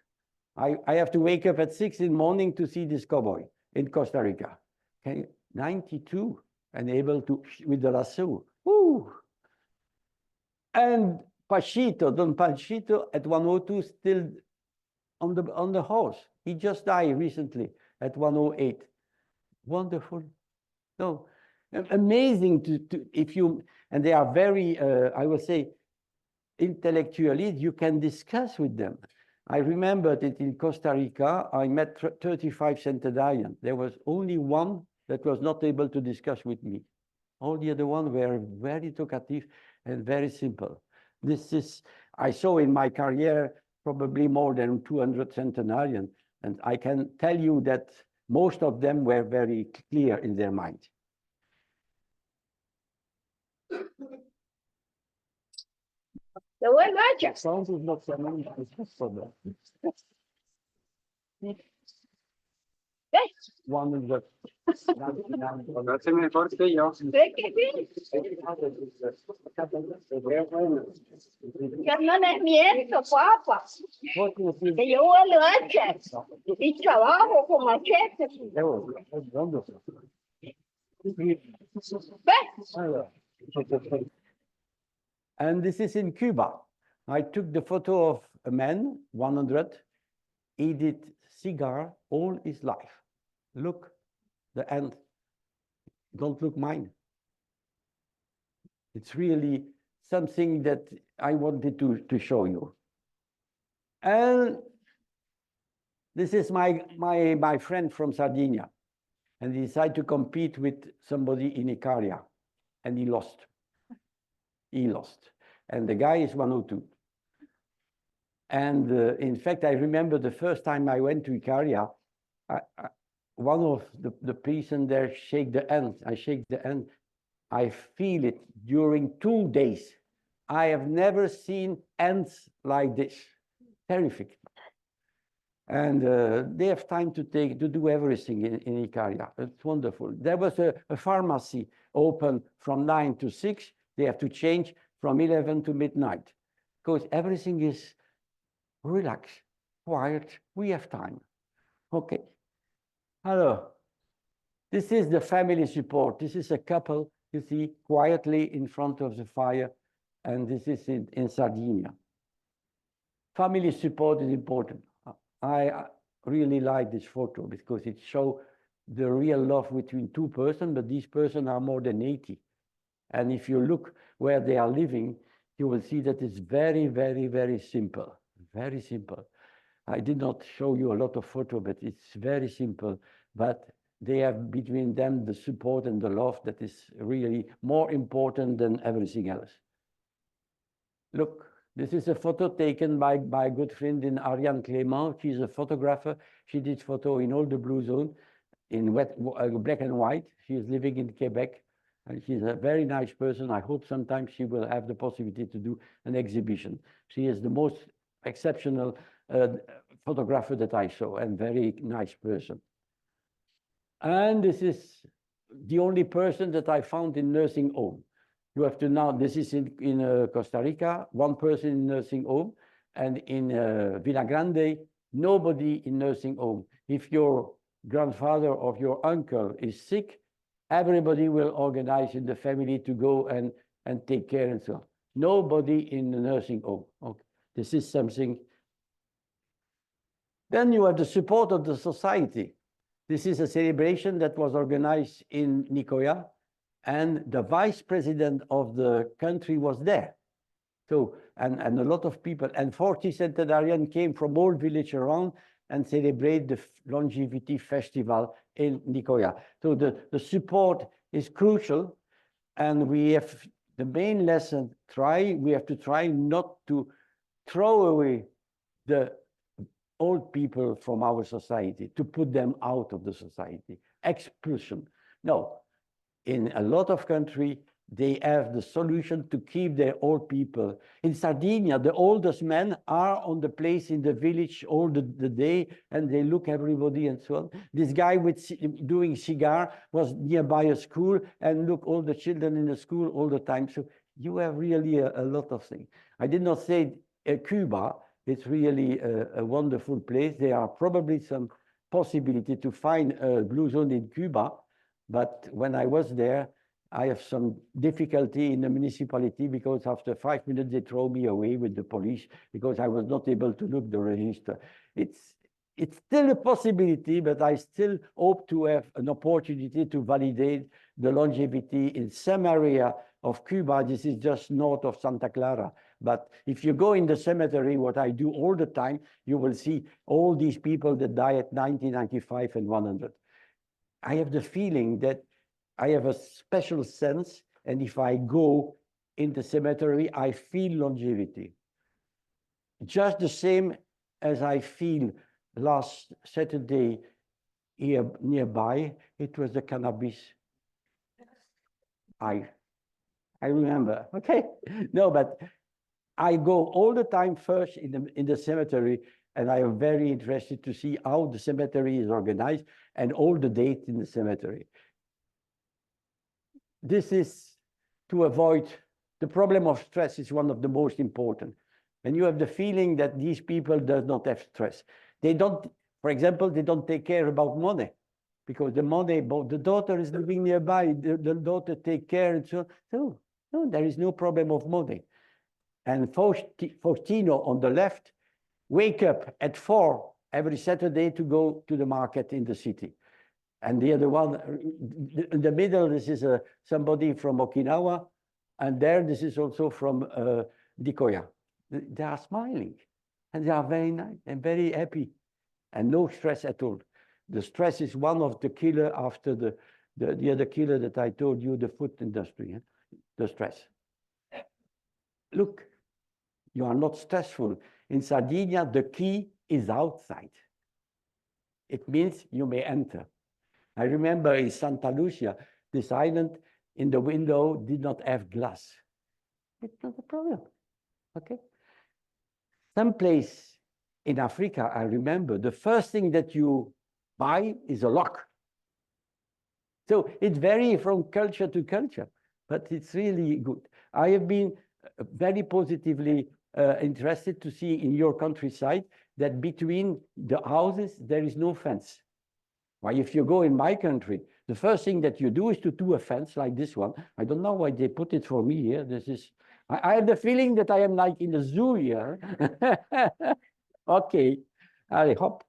I have to wake up at 6 in the morning to see this cowboy in Costa Rica. Okay, 92 and able to, with the lasso. Woo! And Pachito, Don Pachito at 102 still on the horse. He just died recently at 108. Wonderful. No, amazing to if you, and they are very, I will say, intellectually, you can discuss with them. I remember that in Costa Rica, I met 35 centenarians. There was only one that was not able to discuss with me. All the other ones were very talkative and very simple. This is, I saw in my career probably more than 200 centenarians, and I can tell you that most of them were very clear in their mind. The word magic. Sounds is not so many. One is that. Hace mejor que yo. Ya no es nieto, papá. Que yo voy a leche. Y trabajo con machete. ¿Ves? And this is in Cuba. I took the photo of a man, 100, he did cigar all his life. Look, the end. Don't look mine. It's really something that I wanted to show you. And this is my friend from Sardinia. and he decided to compete with somebody in Ikaria, and he lost. He lost. And the guy is 102. And in fact, I remember the first time I went to Ikaria, one of the person there shake the hand. I shake the hand. I feel it during 2 days. I have never seen ants like this. Terrific. And they have time to do everything in Ikaria. It's wonderful. There was a pharmacy open from 9 to 6. They have to change from 11 to midnight because everything is relaxed, quiet. We have time. Okay. Hello. This is the family support. This is a couple, you see, quietly in front of the fire. And this is in Sardinia. Family support is important. I really like this photo because it shows the real love between two persons, but these persons are more than 80. And if you look where they are living, you will see that it's very, very, very simple. Very simple. I did not show you a lot of photos, but it's very simple. But they have between them the support and the love that is really more important than everything else. Look, this is a photo taken by a good friend in Ariane Clément. She's a photographer. She did photo in all the blue zone, in black and white. She is living in Quebec, and she's a very nice person. I hope sometime she will have the possibility to do an exhibition. She is the most exceptional photographer that I saw, and very nice person. And this is the only person that I found in nursing home. You have to know, this is in Costa Rica, one person in nursing home, and in Villa Grande, nobody in nursing home. If your grandfather or your uncle is sick, everybody will organize in the family to go and take care and so on. Nobody in the nursing home. Okay. This is something. Then you have the support of the society. This is a celebration that was organized in Nicoya, and the vice president of the country was there. So, and a lot of people, and 40 centenarians came from all villages around and celebrate the longevity festival in Nicoya. So the support is crucial, and we have the main lesson, we have to try not to throw away the old people from our society, to put them out of the society. Expulsion. No. In a lot of countries, they have the solution to keep their old people. In Sardinia, the oldest men are on the place in the village all the day, and they look everybody and so on. This guy doing cigar was nearby a school, and look, all the children in the school all the time. So you have really a lot of things. I did not say Cuba. It's really a wonderful place. There are probably some possibility to find a blue zone in Cuba. But when I was there, I have some difficulty in the municipality because after 5 minutes, they throw me away with the police because I was not able to look the register. It's still a possibility, but I still hope to have an opportunity to validate the longevity in some area of Cuba. This is just north of Santa Clara. But if you go in the cemetery, what I do all the time, you will see all these people that die at 90, 95, and 100. I have the feeling that I have a special sense, and if I go in the cemetery, I feel longevity. Just the same as I feel last Saturday here nearby, it was the cannabis. I remember, okay? No, but I go all the time first in the cemetery, and I am very interested to see how the cemetery is organized and all the dates in the cemetery. This is to avoid the problem of stress is one of the most important. And you have the feeling that these people do not have stress. They don't, for example, they don't take care about money because the money, the daughter is living nearby, the daughter take care and so on. So no, there is no problem of money. And Faustino on the left, wake up at 4 every Saturday to go to the market in the city. And the other one, in the middle, this is somebody from Okinawa. And there, this is also from Nicoya. They are smiling. And they are very nice and very happy. And no stress at all. The stress is one of the killer after the other killer that I told you, the food industry, the stress. Look, you are not stressful. In Sardinia, the key is outside. It means you may enter. I remember in Santa Lucia, this island in the window did not have glass. It's not a problem, okay? Someplace in Africa, I remember, the first thing that you buy is a lock. So it varies from culture to culture, but it's really good. I have been very positively interested to see in your countryside that between the houses, there is no fence. Why, if you go in my country, the first thing that you do is to do a fence like this one. I don't know why they put it for me here. This is, I have the feeling that I am like in the zoo here. Okay, allez, hop.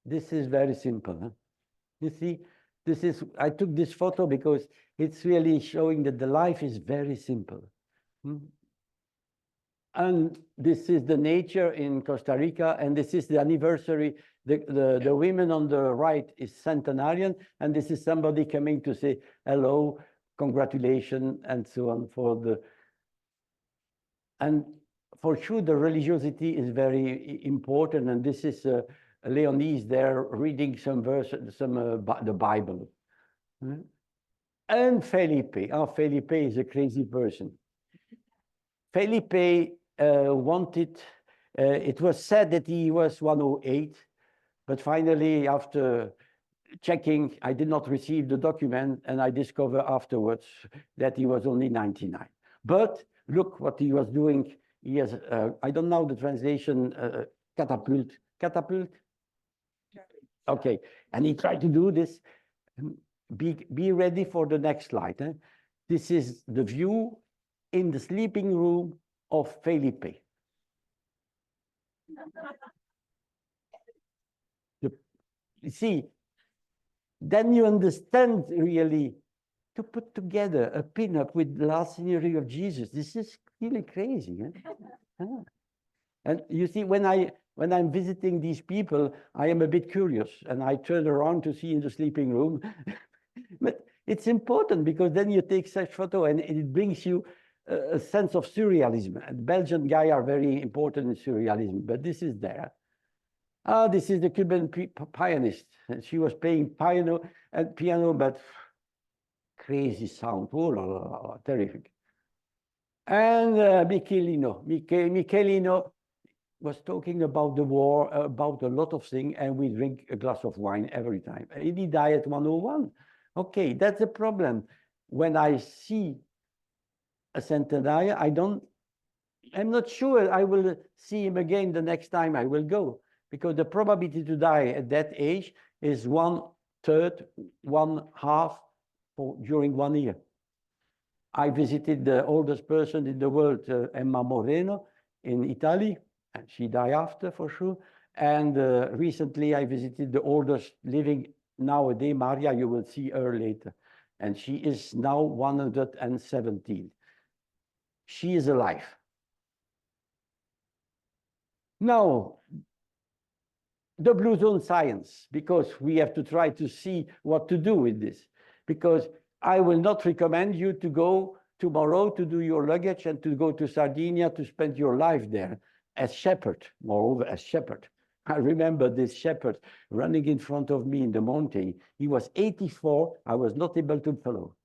This is very simple. Huh? You see, this is, I took this photo because it's really showing that the life is very simple. And this is the nature in Costa Rica, and this is the anniversary. The women on the right is centenarian, and this is somebody coming to say hello, congratulations, and so on for the. And for sure, the religiosity is very important, and this is Leonie's there reading some verses, the Bible. And Felipe. Oh, Felipe is a crazy person. Felipe wanted, it was said that he was 108, but finally, after checking, I did not receive the document, and I discovered afterwards that he was only 99. But look what he was doing. He has, I don't know the translation, catapult. Okay, and he tried to do this. Be ready for the next slide. Eh? This is the view in the sleeping room of Felipe. You see, then you understand really to put together a pinup with the last scenery of Jesus. This is really crazy. Eh? And you see, when I'm visiting these people, I am a bit curious, and I turn around to see in the sleeping room. But it's important because then you take such photo and it brings you a sense of surrealism. And Belgian guys are very important in surrealism, but this is there. Ah, this is the Cuban pianist. And she was playing piano, but crazy sound. Oh, la, la, la, terrific. And Michelino was talking about the war, about a lot of things, and we drink a glass of wine every time. And he died at 101. Okay, that's the problem. When I see a centenarian, I'm not sure I will see him again the next time I will go, because the probability to die at that age is 1/3, 1/2 during 1 year. I visited the oldest person in the world, Emma Moreno, in Italy, and she died after for sure. And recently I visited the oldest living nowadays, Maria, you will see her later. And she is now 117. She is alive. Now, the blue zone science, because we have to try to see what to do with this. Because I will not recommend you to go tomorrow to do your luggage and to go to Sardinia to spend your life there as shepherd, moreover as shepherd. I remember this shepherd running in front of me in the mountain. He was 84. I was not able to follow.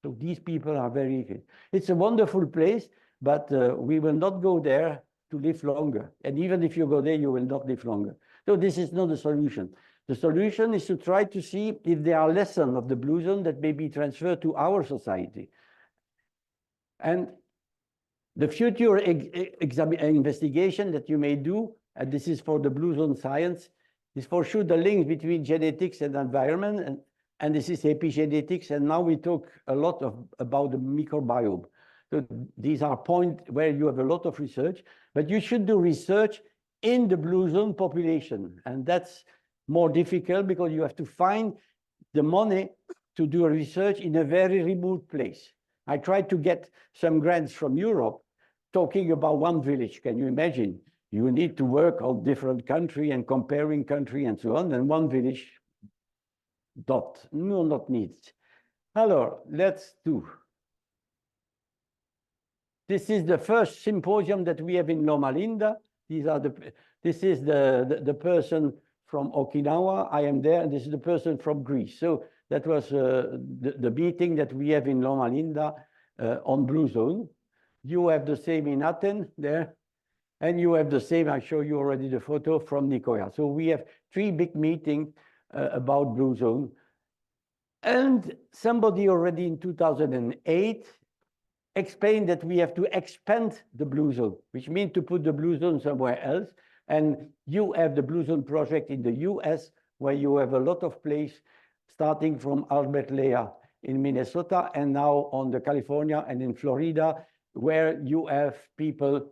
So these people are very good. It's a wonderful place, but we will not go there to live longer. And even if you go there, you will not live longer. So this is not the solution. The solution is to try to see if there are lessons of the blue zone that may be transferred to our society. And the future investigation that you may do, and this is for the blue zone science, is for sure the link between genetics and environment, and this is epigenetics, and now we talk a lot about the microbiome. So these are points where you have a lot of research, but you should do research in the blue zone population, and that's more difficult because you have to find the money to do research in a very remote place. I tried to get some grants from Europe talking about one village. Can you imagine? You need to work on different country and comparing country and so on, and one village dot, no, not needs. Alors, let's do. This is the first symposium that we have in Loma Linda. This is the person from Okinawa. I am there, and this is the person from Greece. So that was the meeting that we have in Loma Linda on Blue Zone. You have the same in Athens there, and you have the same, I show you already the photo from Nicoya. So we have 3 big meetings about Blue Zone. And somebody already in 2008 explained that we have to expand the Blue Zone, which means to put the Blue Zone somewhere else. And you have the Blue Zone project in the US, where you have a lot of place, starting from Albert Lea in Minnesota, and now on the California and in Florida, where you have people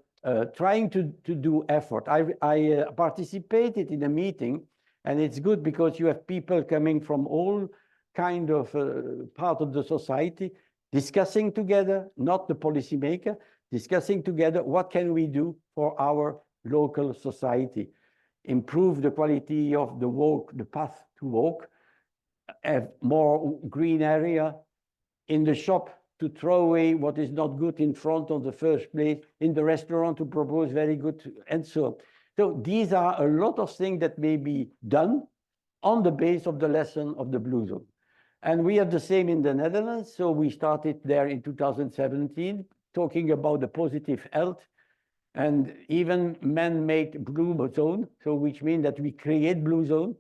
trying to do effort. I participated in a meeting, and it's good because you have people coming from all kind of part of the society, discussing together, not the policymaker, discussing together what can we do for our local society, improve the quality of the walk, the path to walk, have more green area in the shop to throw away what is not good in front of the first place, in the restaurant to propose very good, and so on. So these are a lot of things that may be done on the base of the lesson of the Blue Zone. And we have the same in the Netherlands. So we started there in 2017, talking about the positive health and even man-made blue zone. So which means that we create blue zone.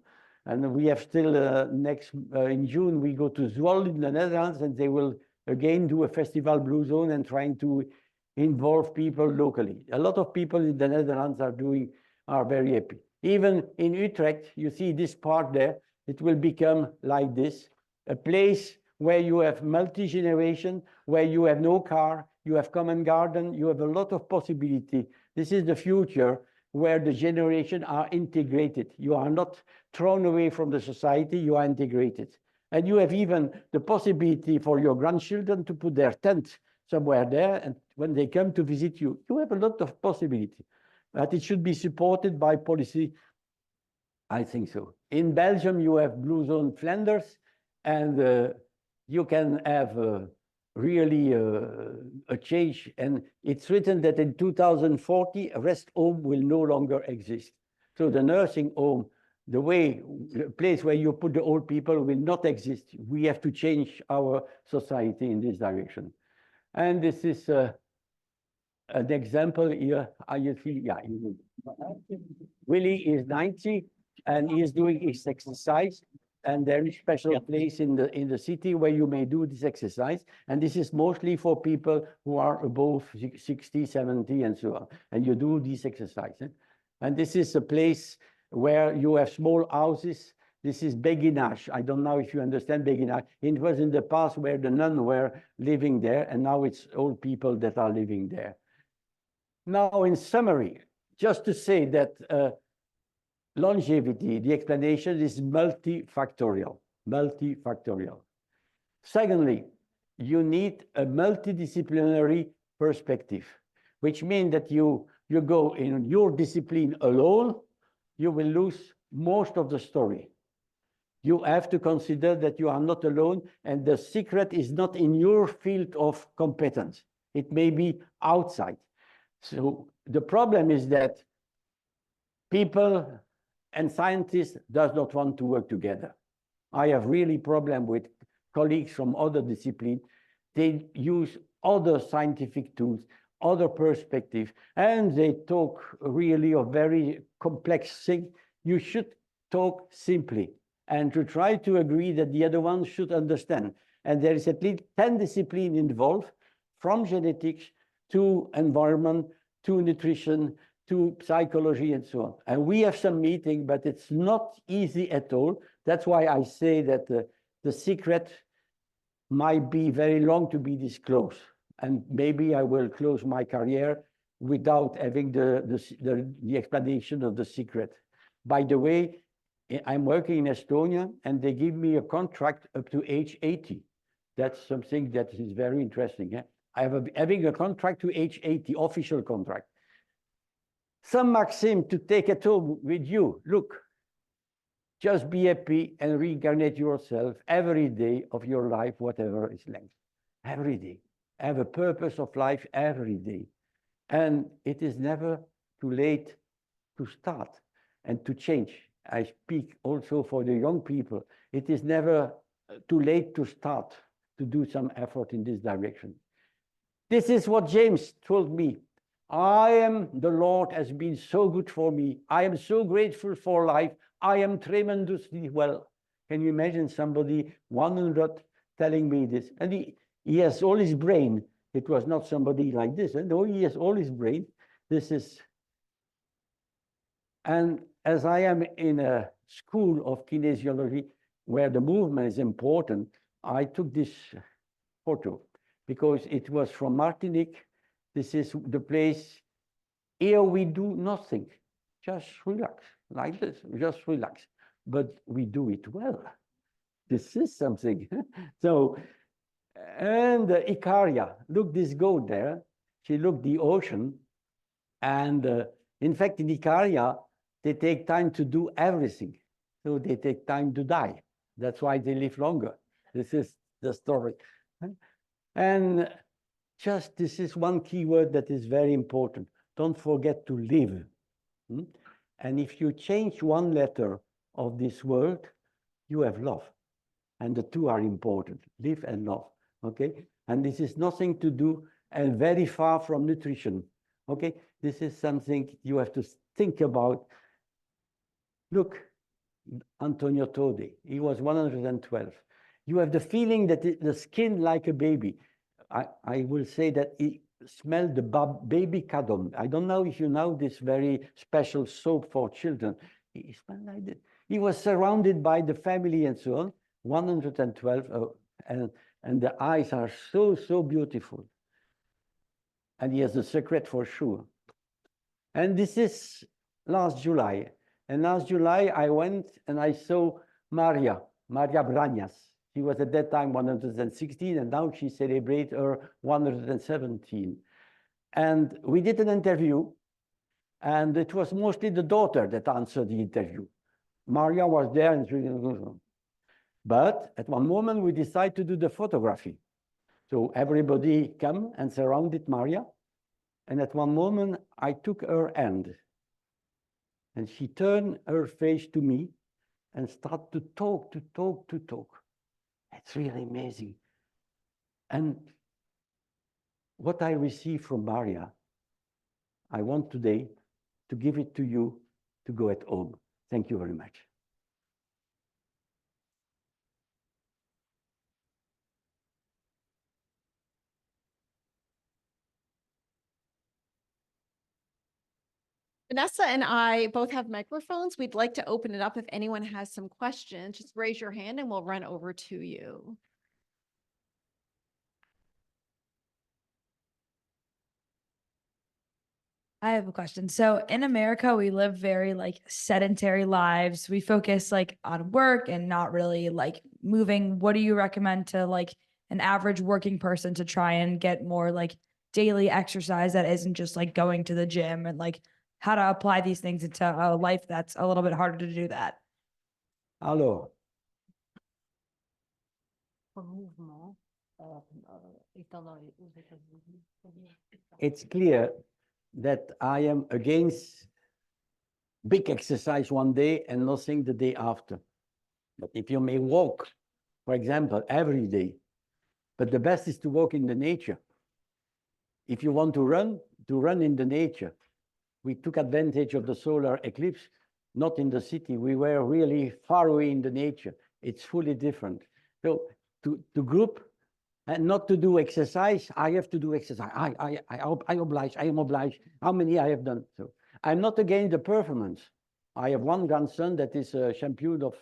And we have still in June, we go to Zwolle in the Netherlands, and they will again do a festival blue zone and trying to involve people locally. A lot of people in the Netherlands are very happy. Even in Utrecht, you see this part there, it will become like this, a place where you have multi-generation, where you have no car, you have common garden, you have a lot of possibility. This is the future where the generations are integrated. You are not thrown away from the society, you are integrated. And you have even the possibility for your grandchildren to put their tent somewhere there, and when they come to visit you, you have a lot of possibility. But it should be supported by policy, I think so. In Belgium, you have Blue Zone Flanders, and you can have really a change. And it's written that in 2040, a rest home will no longer exist. So the nursing home, the place where you put the old people will not exist. We have to change our society in this direction. And this is an example here. You see, yeah, Willie is 90 and he is doing his exercise. And there is a special place in the city where you may do this exercise. And this is mostly for people who are above 60, 70, and so on. And you do this exercise. And this is a place where you have small houses. This is béguinage. I don't know if you understand béguinage. It was in the past where the nuns were living there, and now it's old people that are living there. Now, in summary, just to say that longevity, the explanation is multifactorial. Secondly, you need a multidisciplinary perspective, which means that you go in your discipline alone, you will lose most of the story. You have to consider that you are not alone, and the secret is not in your field of competence. It may be outside. So the problem is that people and scientists does not want to work together. I have really problem with colleagues from other disciplines. They use other scientific tools, other perspectives, and they talk really of very complex things. You should talk simply and to try to agree that the other one should understand. And there is at least 10 disciplines involved, from genetics to environment, to nutrition, to psychology, and so on. And we have some meeting, but it's not easy at all. That's why I say that the secret might be very long to be disclosed. And maybe I will close my career without having the explanation of the secret. By the way, I'm working in Estonia, and they give me a contract up to age 80. That's something that is very interesting. I have having a contract to age 80, official contract. some maxim to take at home with you. Look, just be happy and reincarnate yourself every day of your life, whatever is length. Every day. Have a purpose of life every day. And it is never too late to start and to change. I speak also for the young people. It is never too late to start, to do some effort in this direction. This is what James told me. The Lord has been so good for me. I am so grateful for life. I am tremendously well. Can you imagine somebody 100 telling me this? And he has all his brain. It was not somebody like this. No, he has all his brain. This is, and as I am in a school of kinesiology where the movement is important, I took this photo because it was from Martinique. This is the place. Here we do nothing, just relax like this, just relax. But we do it well. This is something. So, and Ikaria, look this goat there. She looked the ocean. And in fact, in Ikaria, they take time to do everything. So they take time to die. That's why they live longer. This is the story. And just this is one key word that is very important. Don't forget to live. And if you change one letter of this word, you have love. And the two are important, live and love, okay? And this is nothing to do and very far from nutrition, okay? This is something you have to think about. Look, Antonio Todi, he was 112. You have the feeling that the skin like a baby. I will say that he smelled the baby cadom. I don't know if you know this very special soap for children. He smelled like this. He was surrounded by the family and so on, 112, and the eyes are so, so beautiful. And he has a secret for sure. And this is last July. And last July, I went and I saw Maria Brañas. She was at that time 116, and now she celebrates her 117. And we did an interview, and it was mostly the daughter that answered the interview. Maria was there, and but at one moment we decided to do the photography. So everybody came and surrounded Maria, and at one moment I took her hand, and she turned her face to me and started to talk. It's really amazing. And what I received from Maria, I want today to give it to you to go at home. Thank you very much. Vanessa and I both have microphones. We'd like to open it up if anyone has some questions. Just raise your hand and we'll run over to you. I have a question. So in America, we live very like sedentary lives. We focus like on work and not really like moving. What do you recommend to like an average working person to try and get more like daily exercise that isn't just like going to the gym, and like how to apply these things into a life that's a little bit harder to do that? Alors, it's clear that I am against big exercise one day and nothing the day after. But if you may walk, for example, every day, but the best is to walk in the nature. If you want to run in the nature. We took advantage of the solar eclipse, not in the city. We were really far away in the nature. It's fully different. So to group and not to do exercise, I have to do exercise. I am obliged. How many I have done? So I'm not against the performance. I have one grandson that is a champion of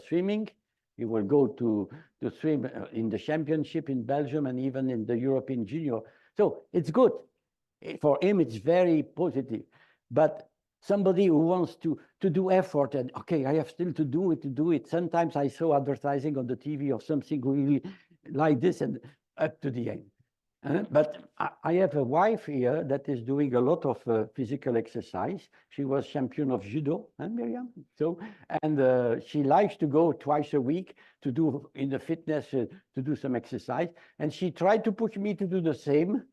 swimming. He will go to swim in the championship in Belgium and even in the European Junior. So it's good. For him, it's very positive. But somebody who wants to do effort and, okay, I have still to do it. Sometimes I saw advertising on the TV of something really like this and up to the end. But I have a wife here that is doing a lot of physical exercise. She was champion of judo, Miriam? So, and she likes to go twice a week to do in the fitness, to do some exercise. And she tried to push me to do the same.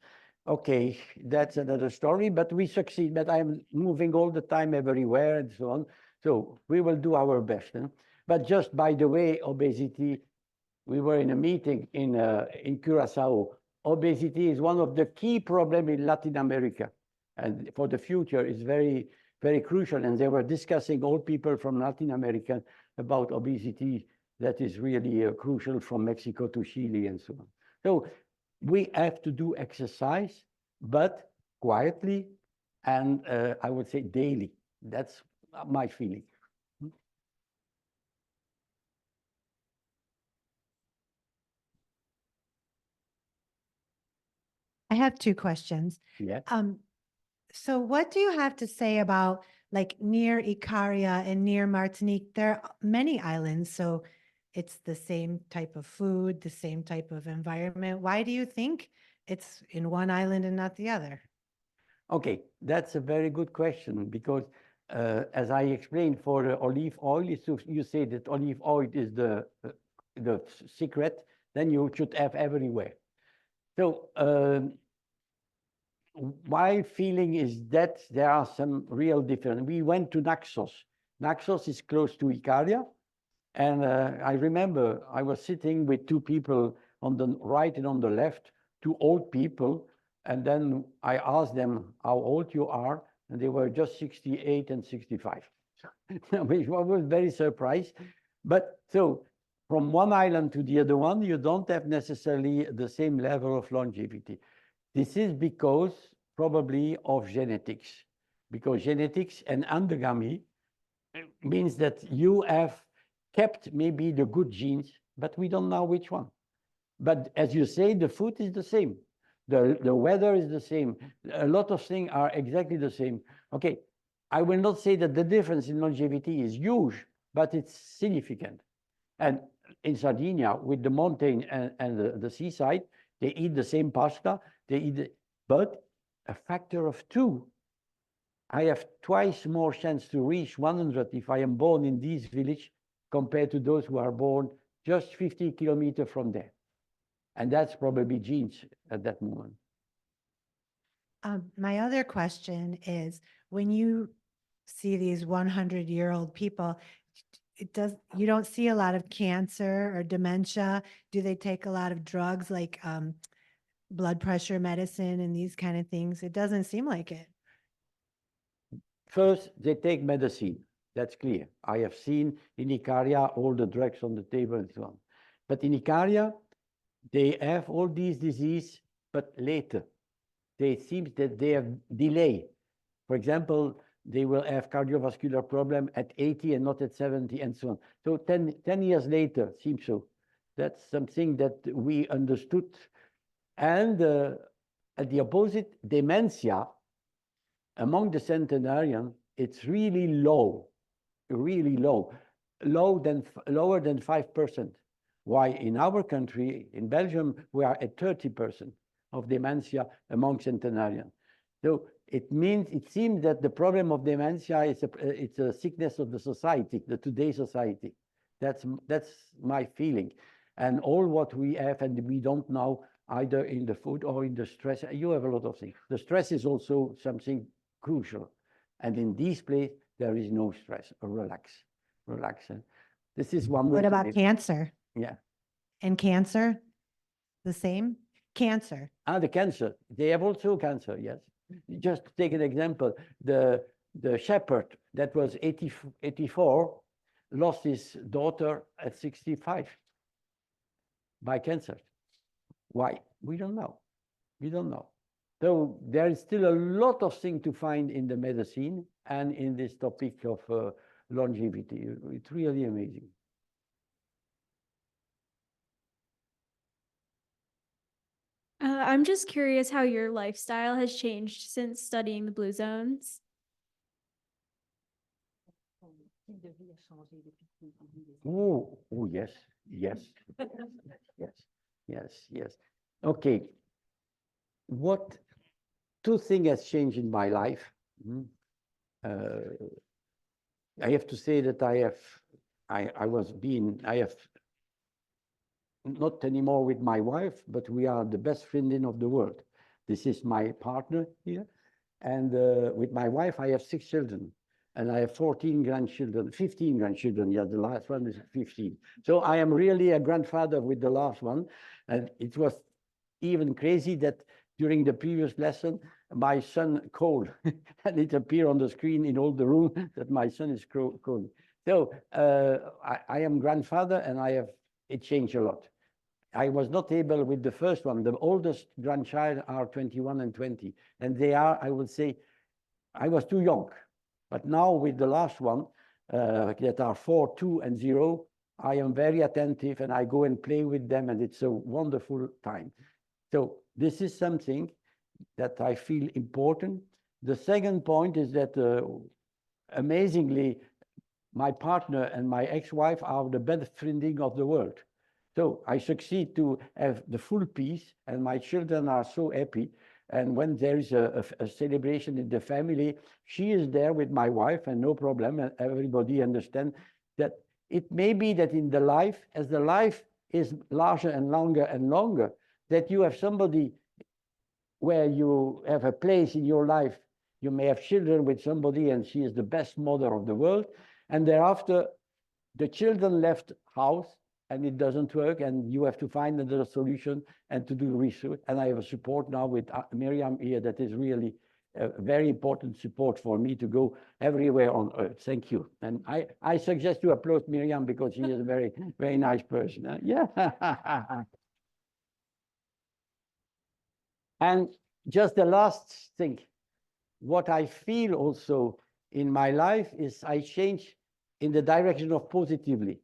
Okay, that's another story, but we succeed. But I'm moving all the time everywhere and so on. So we will do our best. But just by the way, obesity, we were in a meeting in Curacao. Obesity is one of the key problems in Latin America. And for the future, it's very, very crucial. And they were discussing all people from Latin America about obesity that is really crucial from Mexico to Chile and so on. So we have to do exercise, but quietly and I would say daily. That's my feeling. I have two questions. Yeah. So what do you have to say about like near Ikaria and near Martinique? There are many islands, so it's the same type of food, the same type of environment. Why do you think it's in one island and not the other? Okay, that's a very good question because as I explained for the olive oil, you say that olive oil is the secret, then you should have everywhere. So my feeling is that there are some real difference. We went to Naxos. Naxos is close to Ikaria. And I remember I was sitting with two people on the right and on the left, two old people. And then I asked them how old you are. And they were just 68 and 65. Which I was very surprised. But so from one island to the other one, you don't have necessarily the same level of longevity. This is because probably of genetics, because genetics and endogamy means that you have kept maybe the good genes, but we don't know which one. But as you say, the food is the same. The weather is the same. A lot of things are exactly the same. Okay, I will not say that the difference in longevity is huge, but it's significant. And in Sardinia, with the mountain and the seaside, they eat the same pasta, but a factor of 2. I have twice more chance to reach 100 if I am born in this village compared to those who are born just 50 kilometers from there. And that's probably genes at that moment. My other question is, when you see these 100-year-old people, you don't see a lot of cancer or dementia? Do they take a lot of drugs like blood pressure medicine and these kind of things? It doesn't seem like it. First, they take medicine. That's clear. I have seen in Ikaria all the drugs on the table and so on. But in Ikaria, they have all these diseases, but later. They seem that they have delay. For example, they will have cardiovascular problem at 80 and not at 70 and so on. So 10 years later, seems so. That's something that we understood. And at the opposite, dementia, among the centenarian, it's really low, lower than 5%. Why in our country, in Belgium, we are at 30% of dementia among centenarians. So it seems that the problem of dementia is it's a sickness of the society, the today's society. That's my feeling. And all what we have, and we don't know either in the food or in the stress. You have a lot of things. The stress is also something crucial. And in this place, there is no stress, relax. This is one way. What about cancer? Yeah. And cancer, the same? Cancer. The cancer. They have also cancer, yes. Just to take an example, the shepherd that was 84 lost his daughter at 65 by cancer. Why? We don't know. We don't know. So there is still a lot of things to find in the medicine and in this topic of longevity. It's really amazing. I'm just curious how your lifestyle has changed since studying the blue zones. Oh, yes. Okay. what two things has changed in my life. I have to say that I have not anymore with my wife, but we are the best friend of the world. This is my partner here. And with my wife, I have 6 children. And I have 14 grandchildren, 15 grandchildren. Yeah, the last one is 15. So I am really a grandfather with the last one. And it was even crazy that during the previous lesson, my son called and it appeared on the screen in all the room that my son is calling. So I am grandfather and it changed a lot. I was not able with the first one. The oldest grandchild are 21 and 20. And they are, I would say, I was too young. But now with the last one, that are 4, 2, and 0, I am very attentive and I go and play with them and it's a wonderful time. So this is something that I feel important. The second point is that amazingly, my partner and my ex-wife are the best friending of the world. So I succeed to have the full peace and my children are so happy. And when there is a celebration in the family, she is there with my wife and no problem. And everybody understands that it may be that in the life, as the life is larger and longer, that you have somebody where you have a place in your life. You may have children with somebody and she is the best mother of the world. And thereafter, the children left house and it doesn't work and you have to find another solution and to do research. And I have a support now with Miriam here that is really a very important support for me to go everywhere on earth. Thank you. And I suggest you applaud Miriam because she is a very, very nice person. Yeah. And just the last thing, what I feel also in my life is I change in the direction of positively.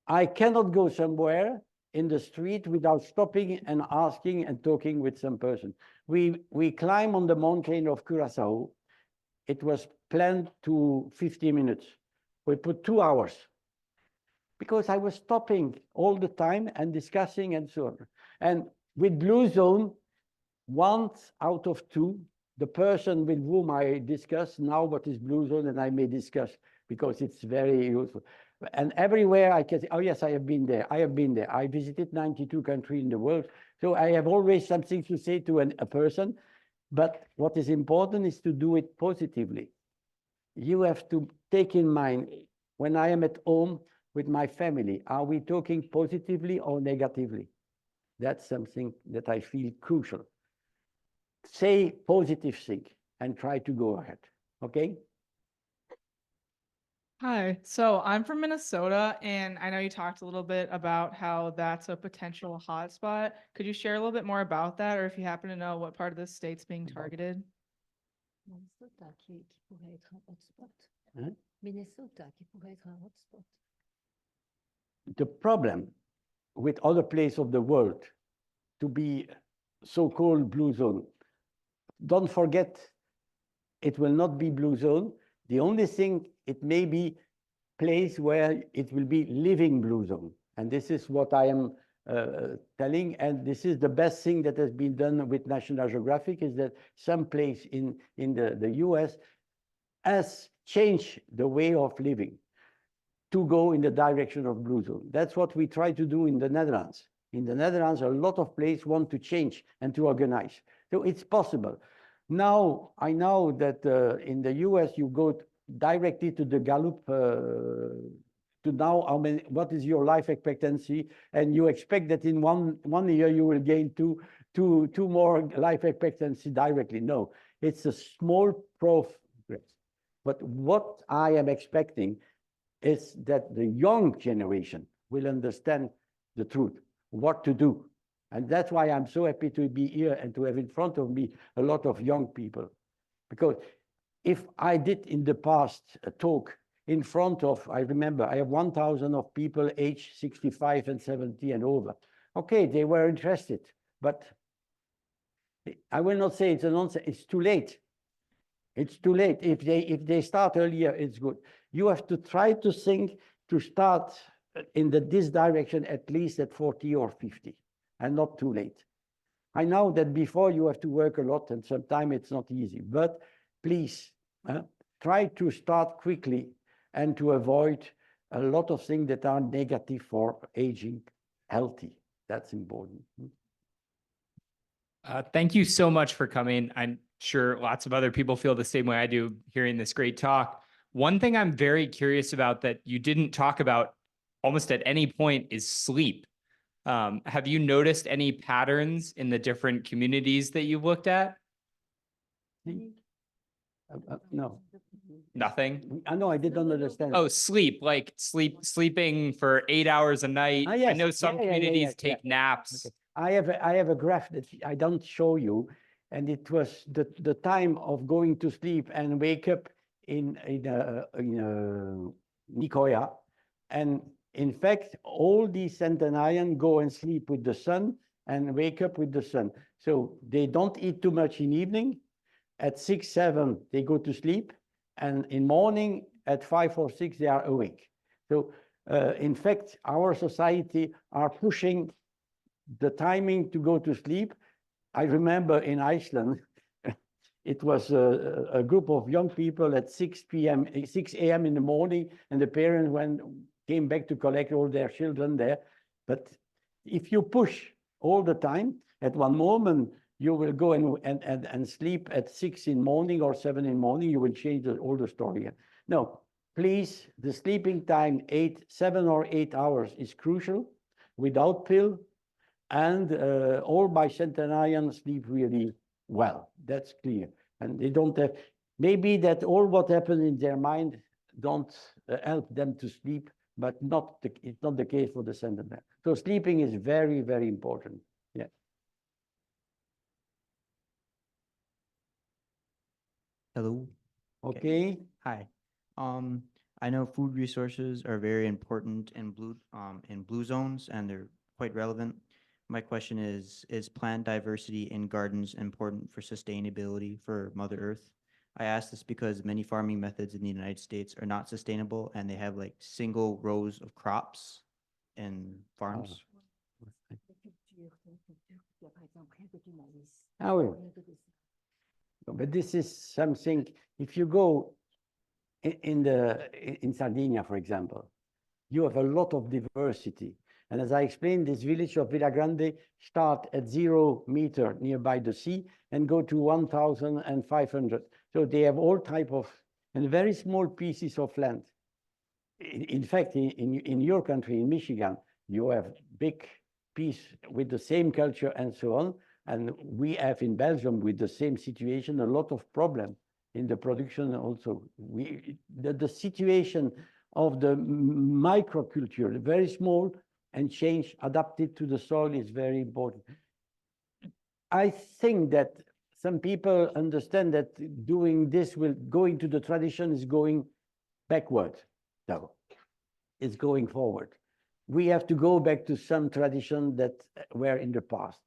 I cannot go somewhere in the street without stopping and asking and talking with some person. We climb on the mountain of Curaçao. It was planned to 50 minutes. We put 2 hours because I was stopping all the time and discussing and so on. And with Blue Zone, 1 out of 2, the person with whom I discuss now what is Blue Zone and I may discuss because it's very useful. And everywhere I can say, oh yes, I have been there. I have been there. I visited 92 countries in the world. So I have always something to say to a person. But what is important is to do it positively. You have to take in mind, when I am at home with my family, are we talking positively or negatively? That's something that I feel crucial. Say positive thing and try to go ahead, okay? Hi, so I'm from Minnesota, and I know you talked a little bit about how that's a potential hotspot. Could you share a little bit more about that, or if you happen to know what part of the state's being targeted? Minnesota qui pourrait être un hotspot. Hein? Minnesota qui pourrait être un hotspot. The problem with other places of the world to be so-called blue zone, don't forget, it will not be blue zone. The only thing, it may be place where it will be living blue zone. And this is what I am telling. And this is the best thing that has been done with National Geographic is that some place in the US has changed the way of living to go in the direction of blue zone. That's what we try to do in the Netherlands. In the Netherlands, a lot of places want to change and to organize. So it's possible. Now, I know that in the US, you go directly to the Gallup to now, what is your life expectancy? And you expect that in one year, you will gain two more life expectancy directly. No, it's a small progress. But what I am expecting is that the young generation will understand the truth, what to do. And that's why I'm so happy to be here and to have in front of me a lot of young people. Because if I did in the past a talk in front of, I remember I have 1,000 of people aged 65 and 70 and over. Okay, they were interested, but I will not say it's a nonsense, it's too late. It's too late. If they start earlier, it's good. You have to try to think to start in this direction at least at 40 or 50. And not too late. I know that before you have to work a lot and sometimes it's not easy, but please try to start quickly and to avoid a lot of things that are negative for aging healthy. That's important. Thank you so much for coming. I'm sure lots of other people feel the same way I do hearing this great talk. One thing I'm very curious about that you didn't talk about almost at any point is sleep. Have you noticed any patterns in the different communities that you've looked at? No. Nothing? I know, I didn't understand. Oh, sleep, like sleeping for 8 hours a night. Ah, I yes. know some Yeah, yeah, yeah, communities yeah, take naps. Okay. I have a graph that I don't show you, and it was the time of going to sleep and wake up in Nicoya. And in fact, all these centenarians go and sleep with the sun and wake up with the sun. So they don't eat too much in evening. At 6, 7, they go to sleep. And in morning at 5 or 6, they are awake. So in fact, our society are pushing the timing to go to sleep. I remember in Iceland, it was a group of young people at 6 a.m. in the morning, and the parents came back to collect all their children there. But if you push all the time, at one moment, you will go and sleep at 6 in the morning or 7 in the morning, you will change all the story. No, please, the sleeping time, 7 or 8 hours is crucial, without pill, and all bicentenarians sleep really well. That's clear. And they don't have, maybe that all what happens in their mind don't help them to sleep, but it's not the case for the centenarian. So sleeping is very, very important. Yeah. Hello. Okay. Hi. I know food resources are very important in blue zones, and they're quite relevant. My question is plant diversity in gardens important for sustainability for Mother Earth? I ask this because many farming methods in the United States are not sustainable, and they have like single rows of crops in farms. But this is something, if you go in Sardinia, for example, you have a lot of diversity. And as I explained, this village of Villa Grande start at 0 meter nearby the sea and go to 1,500. So they have all type of, and very small pieces of land. In fact, in your country, in Michigan, you have big piece with the same culture and so on. And we have in Belgium with the same situation, a lot of problem in the production also. The situation of the microculture, very small, and change adapted to the soil is very important. I think that some people understand that doing this will going to the tradition is going backward. No, it's going forward. We have to go back to some tradition that were in the past.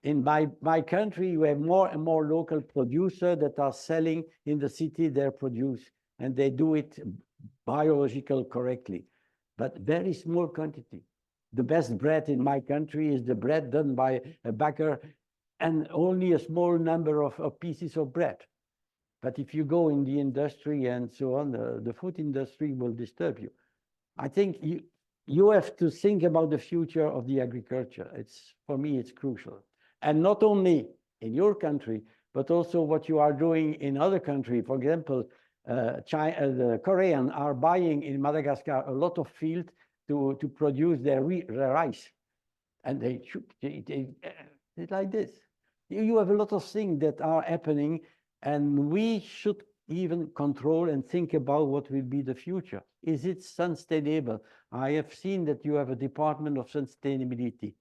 In my country, you have more and more local producers that are selling in the city their produce, and they do it biological correctly, but very small quantity. The best bread in my country is the bread done by a baker and only a small number of pieces of bread. But if you go in the industry and so on, the food industry will disturb you. I think you have to think about the future of the agriculture. For me, it's crucial. And not only in your country, but also what you are doing in other countries. For example, the Koreans are buying in Madagascar a lot of field to produce their rice. And they like this. You have a lot of things that are happening, and we should even control and think about what will be the future. Is it sustainable? I have seen that you have a department of sustainability.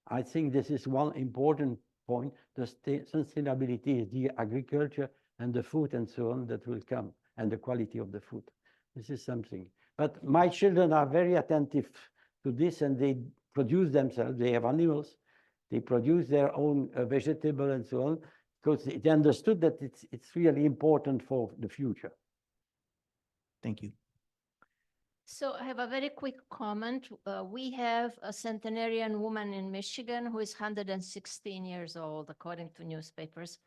I think this is one important point. The sustainability is the agriculture and the food and so on that will come, and the quality of the food. This is something. But my children are very attentive to this, and they produce themselves. They have animals. They produce their own vegetable and so on, because they understood that it's really important for the future. Thank you. So I have a very quick comment. We have a centenarian woman in Michigan who is 116 years old, according to newspapers.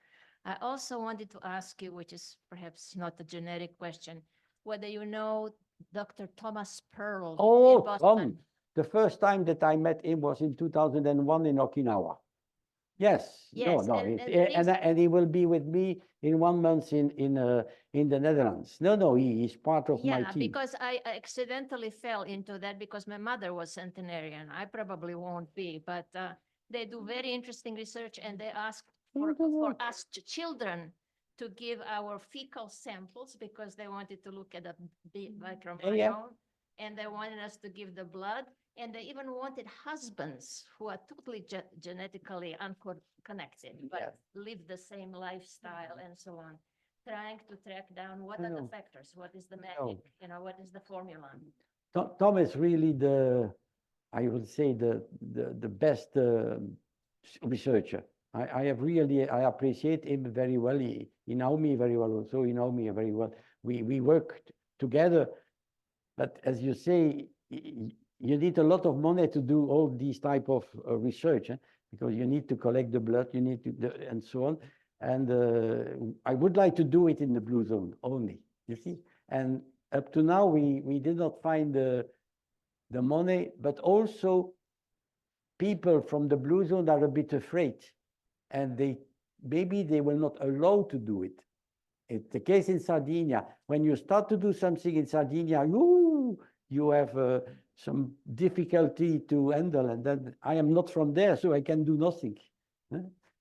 I also wanted to ask you, which is perhaps not a generic question, whether you know Dr. Thomas Pearl in Oh, Boston. the first time that I met him was in 2001 in Okinawa. Yes, Yes, no, and and he will be with me in 1 month in the Netherlands. No, he is part of my Yeah, team. because I accidentally fell into that because my mother was centenarian. I probably won't be, but they do very interesting research and they ask for us children to give our fecal samples because they wanted to look at the microbiome and they wanted us to give the blood. And they even wanted husbands who are totally genetically unconnected, but live the same lifestyle and so on, trying to track down what are the factors, what is the magic, what is the formula. Tom is really I would say the best researcher. I appreciate him very well. He knows me very well also. He knows me very well. We work together, but as you say, you need a lot of money to do all these type of research, because you need to collect the blood, you need to, and so on. And I would like to do it in the blue zone only, you see. And up to now, we did not find the money, but also people from the blue zone are a bit afraid, and maybe they will not allow to do it. It's the case in Sardinia. When you start to do something in Sardinia, you have some difficulty to handle, and then I am not from there, so I can do nothing.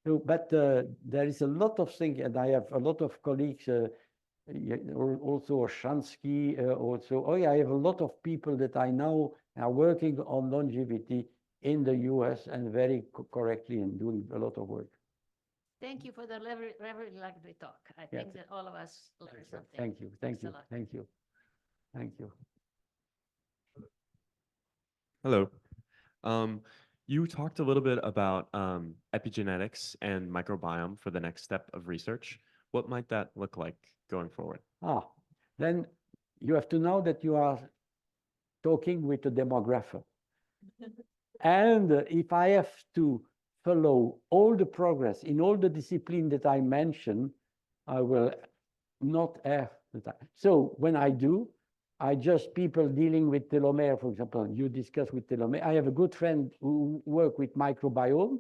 So, but there is a lot of things, and I have a lot of colleagues, also Oshansky, I have a lot of people that I know are working on longevity in the US and very correctly and doing a lot of work. Thank you for the very lively talk. I think that all of us learned something. Thank you, thank you, thank you, thank you. Hello. You talked a little bit about epigenetics and microbiome for the next step of research. What might that look like going forward? Then you have to know that you are talking with a demographer. And if I have to follow all the progress in all the disciplines that I mentioned, I will not have the time. So when I do, I just people dealing with telomere, for example, you discuss with telomere. I have a good friend who work with microbiome.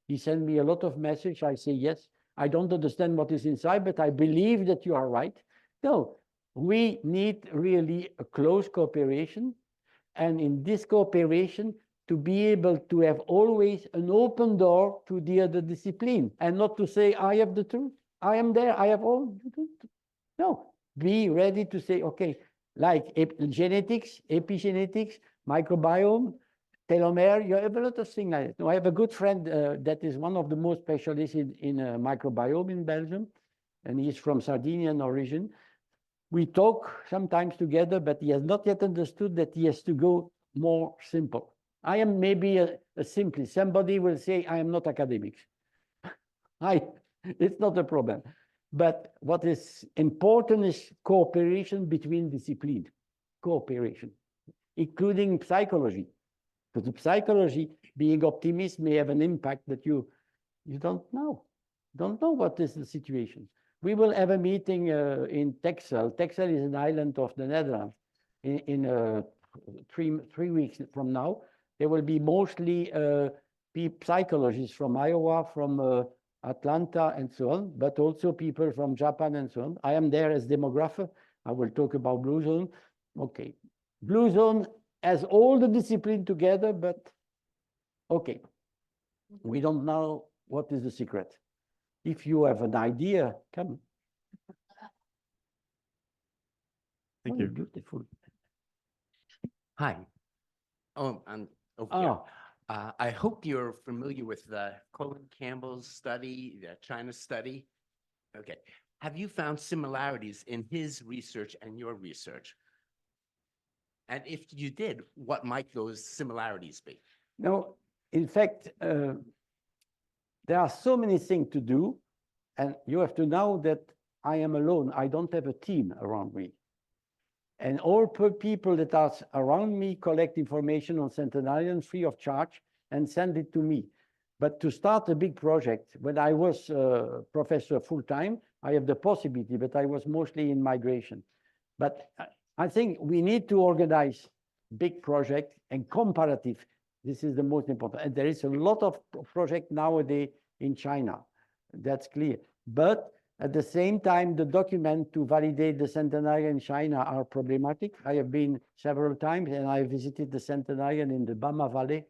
He sent me a lot of messages. I say, yes, I don't understand what is inside, but I believe that you are right. No, we need really a close cooperation. And in this cooperation, to be able to have always an open door to the other discipline and not to say, I have the truth. I am there. I have all. No, be ready to say, okay, like genetics, epigenetics, microbiome, telomere, you have a lot of things like that. No, I have a good friend that is one of the most specialists in microbiome in Belgium, and he's from Sardinian origin. We talk sometimes together, but he has not yet understood that he has to go more simple. I am maybe a simplist. Somebody will say, I am not academic. It's not a problem. But what is important is cooperation between disciplines, cooperation, including psychology. Because the psychology, being optimist, may have an impact that you don't know what is the situation. We will have a meeting in Texel. Texel is an island of the Netherlands. In 3 weeks from now, there will be mostly psychologists from Iowa, from Atlanta and so on, but also people from Japan and so on. I am there as demographer. I will talk about Blue Zone. Okay, Blue Zone has all the discipline together, but okay, we don't know what is the secret. If you have an idea, come. Thank you. Beautiful. Hi. Oh, I'm over here. I hope you're familiar with Colin Campbell's study, the China study. Okay. Have you found similarities in his research and your research? And if you did, what might those similarities be? No, in fact, there are so many things to do, and you have to know that I am alone. I don't have a team around me. And all people that are around me collect information on centenarians free of charge and send it to me. But to start a big project, when I was professor full-time, I have the possibility, but I was mostly in migration. But I think we need to organize big project and comparative. This is the most important. And there is a lot of project nowadays in China. That's clear. But at the same time, the document to validate the centenarian in China are problematic. I have been several times and I visited the centenarian in the Bama Valley.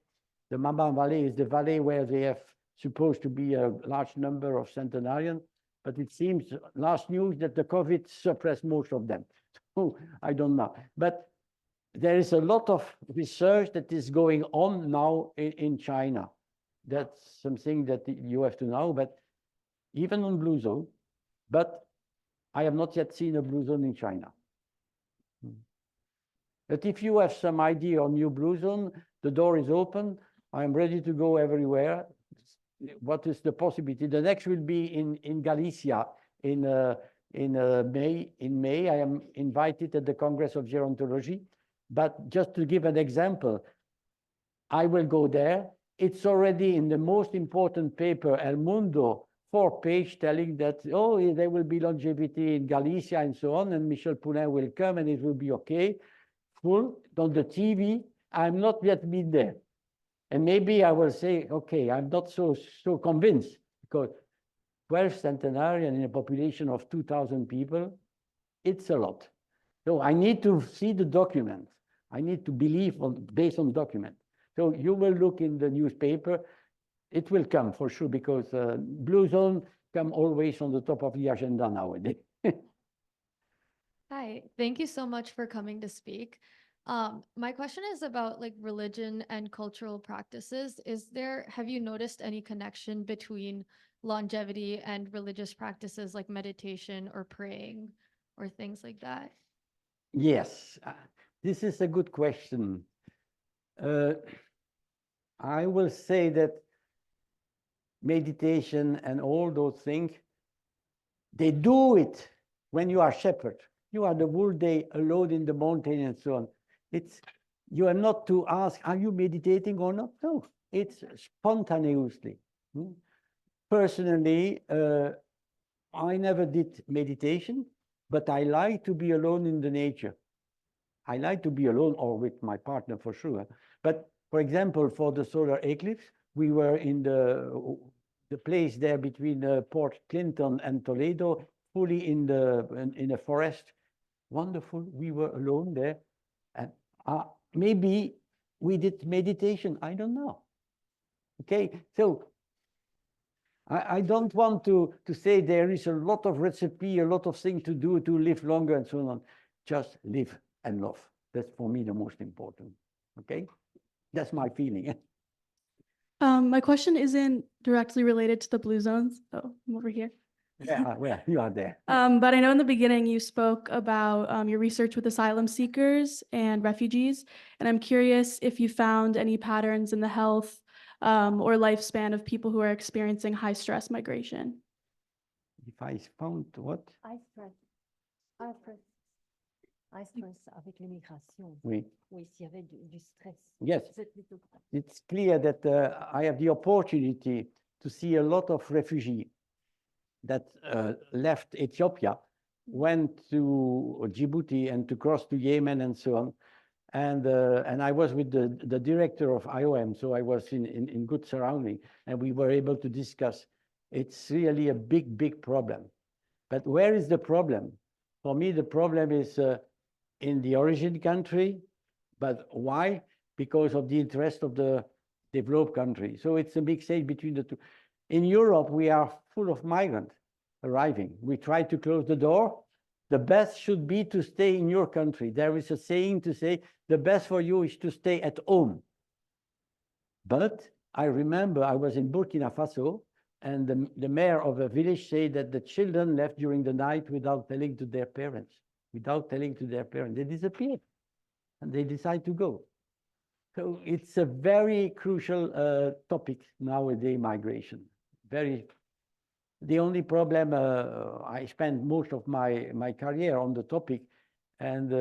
The Bama Valley is the valley where they have supposed to be a large number of centenarians, but it seems last news that the COVID suppressed most of them. So I don't know. But there is a lot of research that is going on now in China. That's something that you have to know, but even on Blue Zone, but I have not yet seen a Blue Zone in China. But if you have some idea on new Blue Zone, the door is open. I am ready to go everywhere. What is the possibility? The next will be in Galicia in May. In May, I am invited at the Congress of Gerontology. But just to give an example, I will go there. It's already in the most important paper, El Mundo, 4-page telling that, oh, there will be longevity in Galicia and so on, and Michel Poulain will come and it will be okay. Full on the TV, I'm not yet been there. And maybe I will say, okay, I'm not so convinced, because 12 centenarian in a population of 2,000 people, it's a lot. So I need to see the document. I need to believe based on document. So you will look in the newspaper. It will come for sure, because Blue Zone come always on the top of the agenda nowadays. Hi, thank you so much for coming to speak. My question is about like religion and cultural practices. Have you noticed any connection between longevity and religious practices like meditation or praying or things like that? Yes, this is a good question. I will say that meditation and all those things, they do it when you are shepherd. You are the whole day alone in the mountain and so on. You are not to ask, are you meditating or not? No, it's spontaneously. Personally, I never did meditation, but I like to be alone in the nature. I like to be alone or with my partner for sure. But for example, for the solar eclipse, we were in the place there between Port Clinton and Toledo, fully in a forest. Wonderful. We were alone there. And maybe we did meditation. I don't know. Okay. So I don't want to say there is a lot of recipe, a lot of things to do to live longer and so on. Just live and love. That's for me the most important. Okay. That's my feeling. My question isn't directly related to the blue zones. Oh, I'm over here. Yeah, well, you are there. But I know in the beginning you spoke about your research with asylum seekers and refugees, and I'm curious if you found any patterns in the health or lifespan of people who are experiencing high stress migration. If I found what? High stress avec l'immigration. Oui. Oui, s'il y avait du stress. Yes. It's clear that I have the opportunity to see a lot of refugees that left Ethiopia, went to Djibouti and to cross to Yemen and so on. And I was with the director of IOM, so I was in good surrounding, and we were able to discuss. It's really a big, big problem. But where is the problem? For me, the problem is in the origin country. But why? Because of the interest of the developed country. So it's a big stage between the two. In Europe, we are full of migrants arriving. We try to close the door. The best should be to stay in your country. There is a saying to say, the best for you is to stay at home. But I remember I was in Burkina Faso, and the mayor of a village said that the children left during the night without telling to their parents. They disappeared, and they decide to go. So it's a very crucial topic nowadays, migration. The only problem, I spent most of my career on the topic, And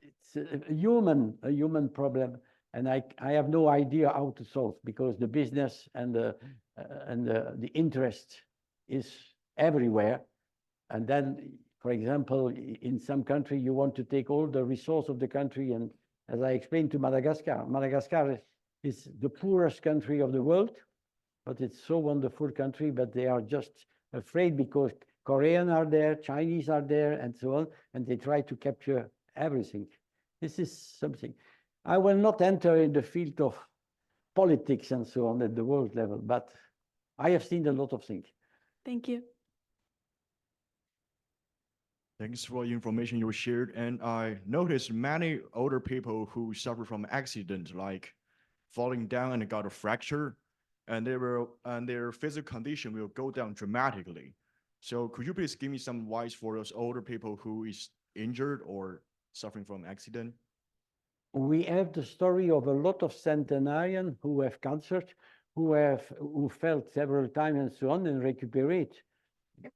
it's a human problem. And I have no idea how to solve, because the business and the interest is everywhere. And then, for example, in some country, you want to take all the resource of the country. And as I explained to Madagascar, Madagascar is the poorest country of the world, but it's so wonderful country, but they are just afraid because Koreans are there, Chinese are there, and so on, and they try to capture everything. This is something. I will not enter in the field of politics and so on at the world level, but I have seen a lot of things. Thank you. Thanks for the information you shared. And I noticed many older people who suffer from accident, like falling down and got a fracture, and their physical condition will go down dramatically. So could you please give me some advice for those older people who is injured or suffering from accident? We have the story of a lot of centenarians who have cancer, who fell several times and so on, and recuperate.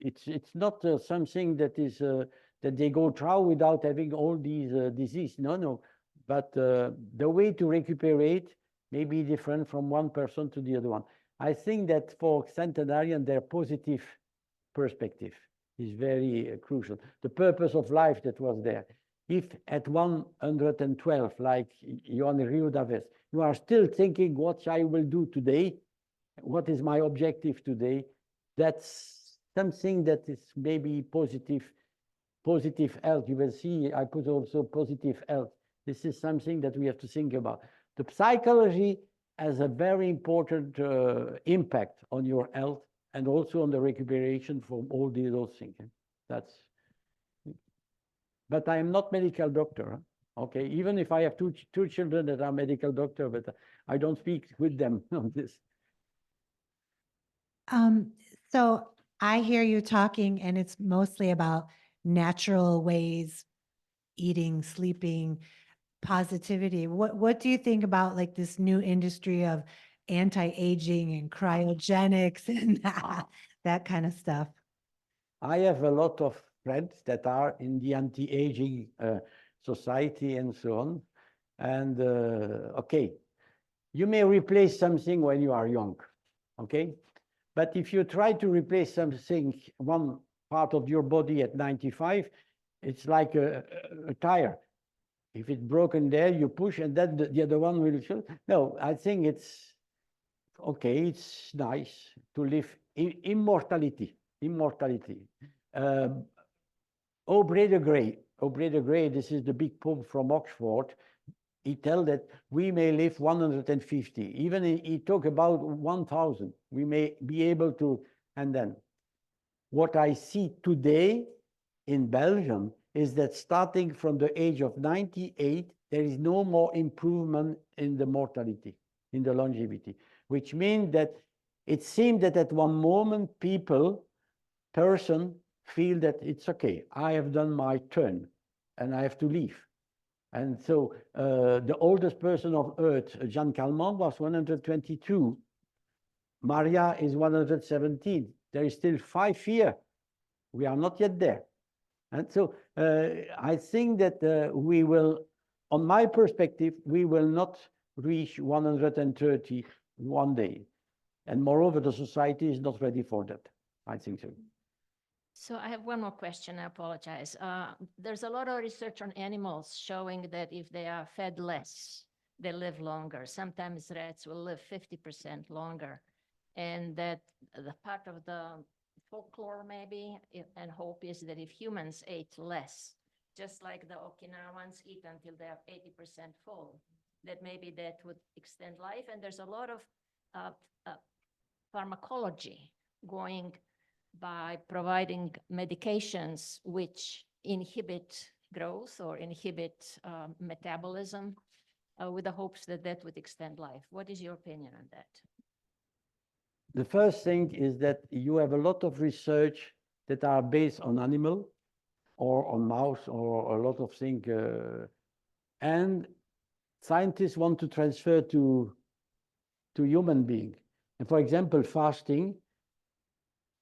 It's not something that is that they go through without having all these disease. No. But the way to recuperate may be different from one person to the other one. I think that for centenarian, their positive perspective is very crucial. The purpose of life that was there. If at 112, like you on the Rio Daves, you are still thinking what I will do today, what is my objective today, that's something that is maybe positive health. You will see, I put also positive health. This is something that we have to think about. The psychology has a very important impact on your health and also on the recuperation from all those things. That's. But I am not medical doctor. Okay, even if I have two children that are medical doctor, but I don't speak with them on this. So I hear you talking, and it's mostly about natural ways, eating, sleeping, positivity. What do you think about like this new industry of anti-aging and cryogenics and that kind of stuff? I have a lot of friends that are in the anti-aging society and so on. And okay, you may replace something when you are young, okay? But if you try to replace something, one part of your body at 95, it's like a tire. If it's broken there, you push and then the other one will show. No, I think it's okay, it's nice to live immortality. Aubrey de Grey, this is the big pope from Oxford. He tells that we may live 150. Even he talk about 1,000. We may be able to, and then what I see today in Belgium is that starting from the age of 98, there is no more improvement in the mortality, in the longevity, which means that it seemed that at one moment person feel that it's okay, I have done my turn and I have to leave. And so the oldest person of Earth, Jean Calment, was 122. Maria is 117. There is still 5 years. We are not yet there. And so I think that we will, on my perspective, we will not reach 130 one day. And moreover, the society is not ready for that. I think so. So I have one more question. I apologize. There's a lot of research on animals showing that if they are fed less, they live longer. Sometimes rats will live 50% longer. And that the part of the folklore maybe and hope is that if humans ate less, just like the Okinawans eat until they are 80% full, that maybe that would extend life. And there's a lot of pharmacology going by providing medications which inhibit growth or inhibit metabolism with the hopes that that would extend life. What is your opinion on that? The first thing is that you have a lot of research that are based on animal or on mouse or a lot of things. And scientists want to transfer to human being. And for example, fasting,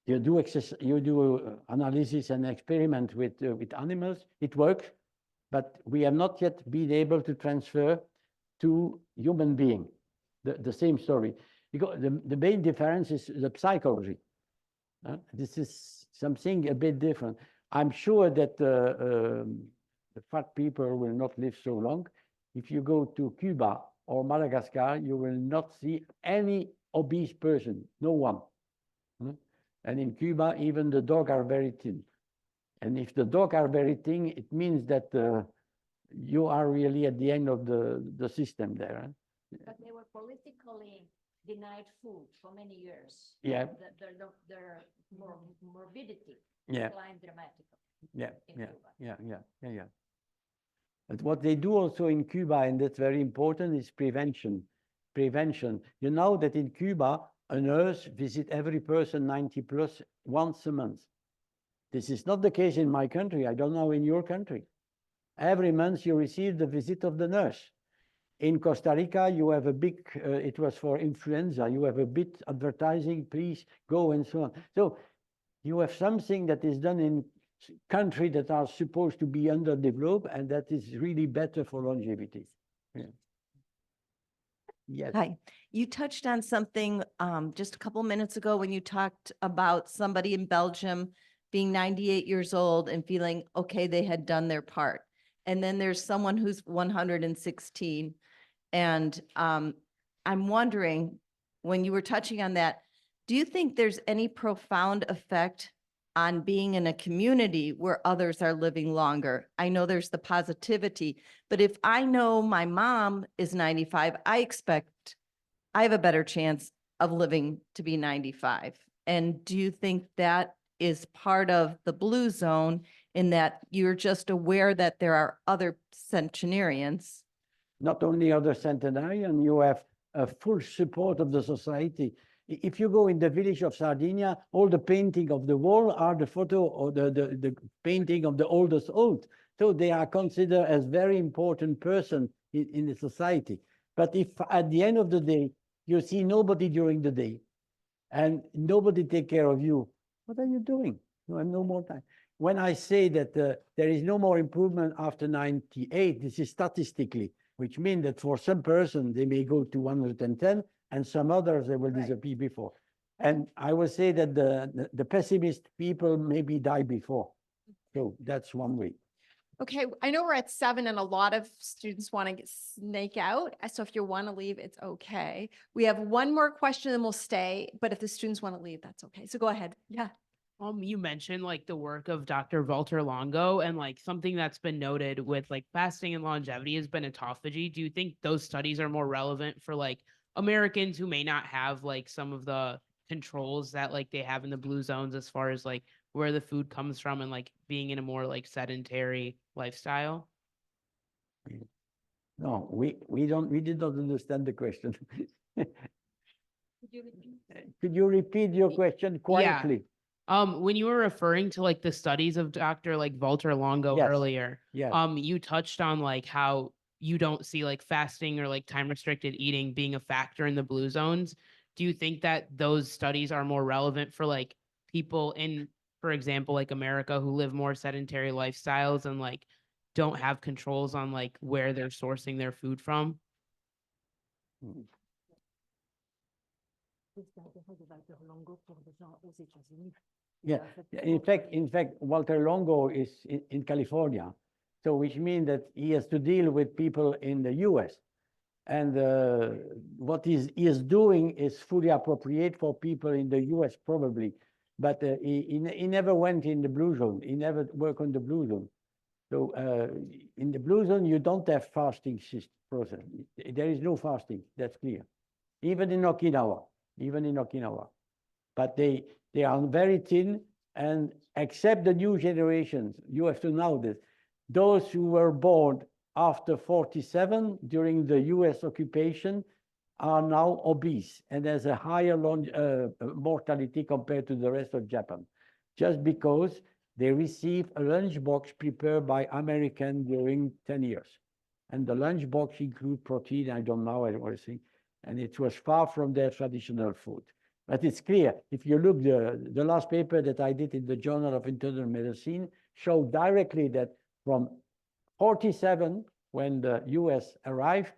You do analysis and experiment with animals. It works, but we have not yet been able to transfer to human being the same story. Because the main difference is the psychology. This is something a bit different. I'm sure that the fat people will not live so long. If you go to Cuba or Madagascar, you will not see any obese person, no one. And in Cuba, even the dogs are very thin. And if the dogs are very thin, it means that you are really at the end of the system there. But they were politically denied food for many years. Yeah. Their morbidity Yeah. declined dramatically. Yeah. But what they do also in Cuba, and that's very important, is prevention. Prevention. You know that in Cuba, a nurse visits every person 90 plus once a month. This is not the case in my country. I don't know in your country. Every month you receive the visit of the nurse. In Costa Rica, you have a big, it was for influenza, you have a bit advertising, please go and so on. So you have something that is done in countries that are supposed to be underdeveloped, and that is really better for longevity. Yeah. Yes. Hi, you touched on something just a couple minutes ago when you talked about somebody in Belgium being 98 years old and feeling, okay, they had done their part. And then there's someone who's 116. And I'm wondering, when you were touching on that, do you think there's any profound effect on being in a community where others are living longer? I know there's the positivity, but if I know my mom is 95, I expect I have a better chance of living to be 95. And do you think that is part of the blue zone in that you're just aware that there are other centenarians? Not only other centenarian, you have a full support of the society. If you go in the village of Sardinia, all the painting of the wall are the photo or the painting of the oldest old. So they are considered as very important person in the society. But if at the end of the day, you see nobody during the day and nobody take care of you, what are you doing? You have no more time. When I say that there is no more improvement after 98, this is statistically, which means that for some person, they may go to 110, and some others, they will disappear before. And I will say that the pessimist people maybe die before. So that's one way. Okay, I know we're at 7 and a lot of students want to snake out. So if you want to leave, it's okay. We have one more question and we'll stay. But if the students want to leave, that's okay. So go ahead. Yeah. You mentioned like the work of Dr. Walter Longo, and like something that's been noted with like fasting and longevity has been autophagy. Do you think those studies are more relevant for like Americans who may not have like some of the controls that like they have in the blue zones as far as like where the food comes from and like being in a more like sedentary lifestyle? No, we did not understand the question. Could you repeat your question quietly? Yeah. When you were referring to like the studies of Dr. like Walter Longo earlier, you touched on like how you don't see like fasting or like time restricted eating being a factor in the blue zones. Do you think that those studies are more relevant for like people in, for example, like America who live more sedentary lifestyles and like don't have controls on like where they're sourcing their food from? Yeah, in fact, Walter Longo is in California, so which means that he has to deal with people in the US. And what he is doing is fully appropriate for people in the US probably, but he never went in the blue zone. He never worked on the blue zone. So in the blue zone, you don't have fasting process. There is no fasting, that's clear. Even in Okinawa. But they are very thin, and except the new generations, you have to know this, those who were born after 47 during the US occupation are now obese, and there's a higher mortality compared to the rest of Japan, just because they receive a lunchbox prepared by American during 10 years. And the lunchbox include protein, I don't know everything, and it was far from their traditional food. But it's clear, if you look, the last paper that I did in the Journal of Internal Medicine showed directly that from 47, when the US arrived,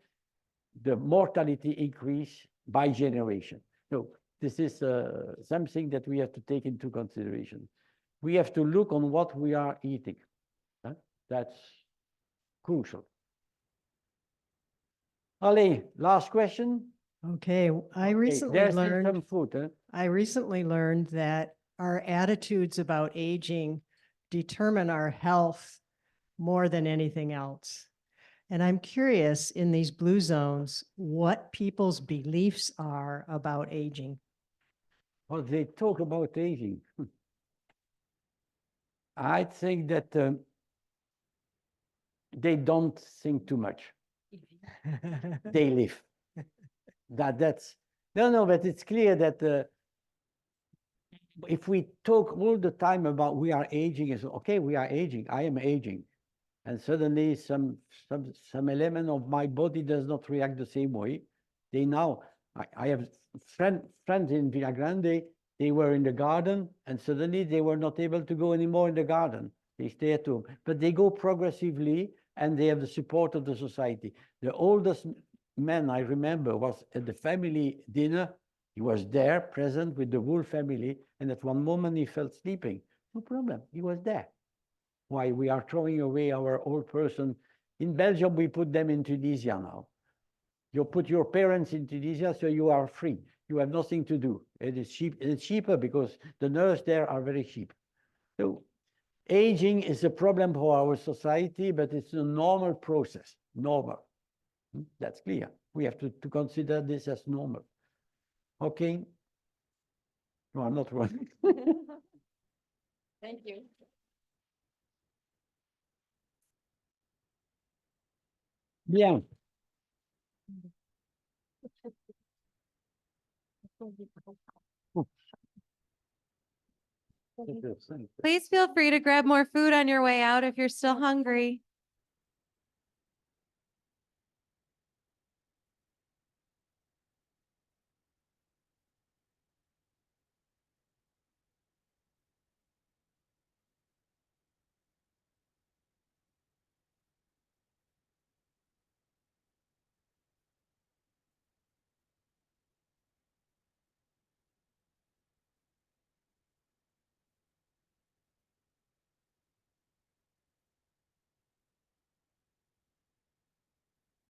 the mortality increased by generation. So this is something that we have to take into consideration. We have to look on what we are eating. That's crucial. Ali, last question. Okay, I recently there's learned some food. Huh? I recently learned that our attitudes about aging determine our health more than anything else. And I'm curious in these blue zones, what people's beliefs are about aging. Well, they talk about aging. I think that they don't think too much. They live. That's no, but it's clear that if we talk all the time about we are aging, is okay, we are aging, I am aging. And suddenly some element of my body does not react the same way. They now, I have friends in Villa Grande, they were in the garden and suddenly they were not able to go anymore in the garden. They stay at home, but they go progressively and they have the support of the society. The oldest man I remember was at the family dinner. He was there present with the whole family. And at one moment he felt sleeping. No problem, he was there. Why we are throwing away our old person. In Belgium, we put them in Tunisia now. You put your parents in Tunisia, so you are free. You have nothing to do. It is cheap. It's cheaper because the nurses there are very cheap. So aging is a problem for our society, but it's a normal process, normal. That's clear. We have to consider this as normal. Okay. No, I'm not running. Thank you. Bien. Please feel free to grab more food on your way out if you're still hungry.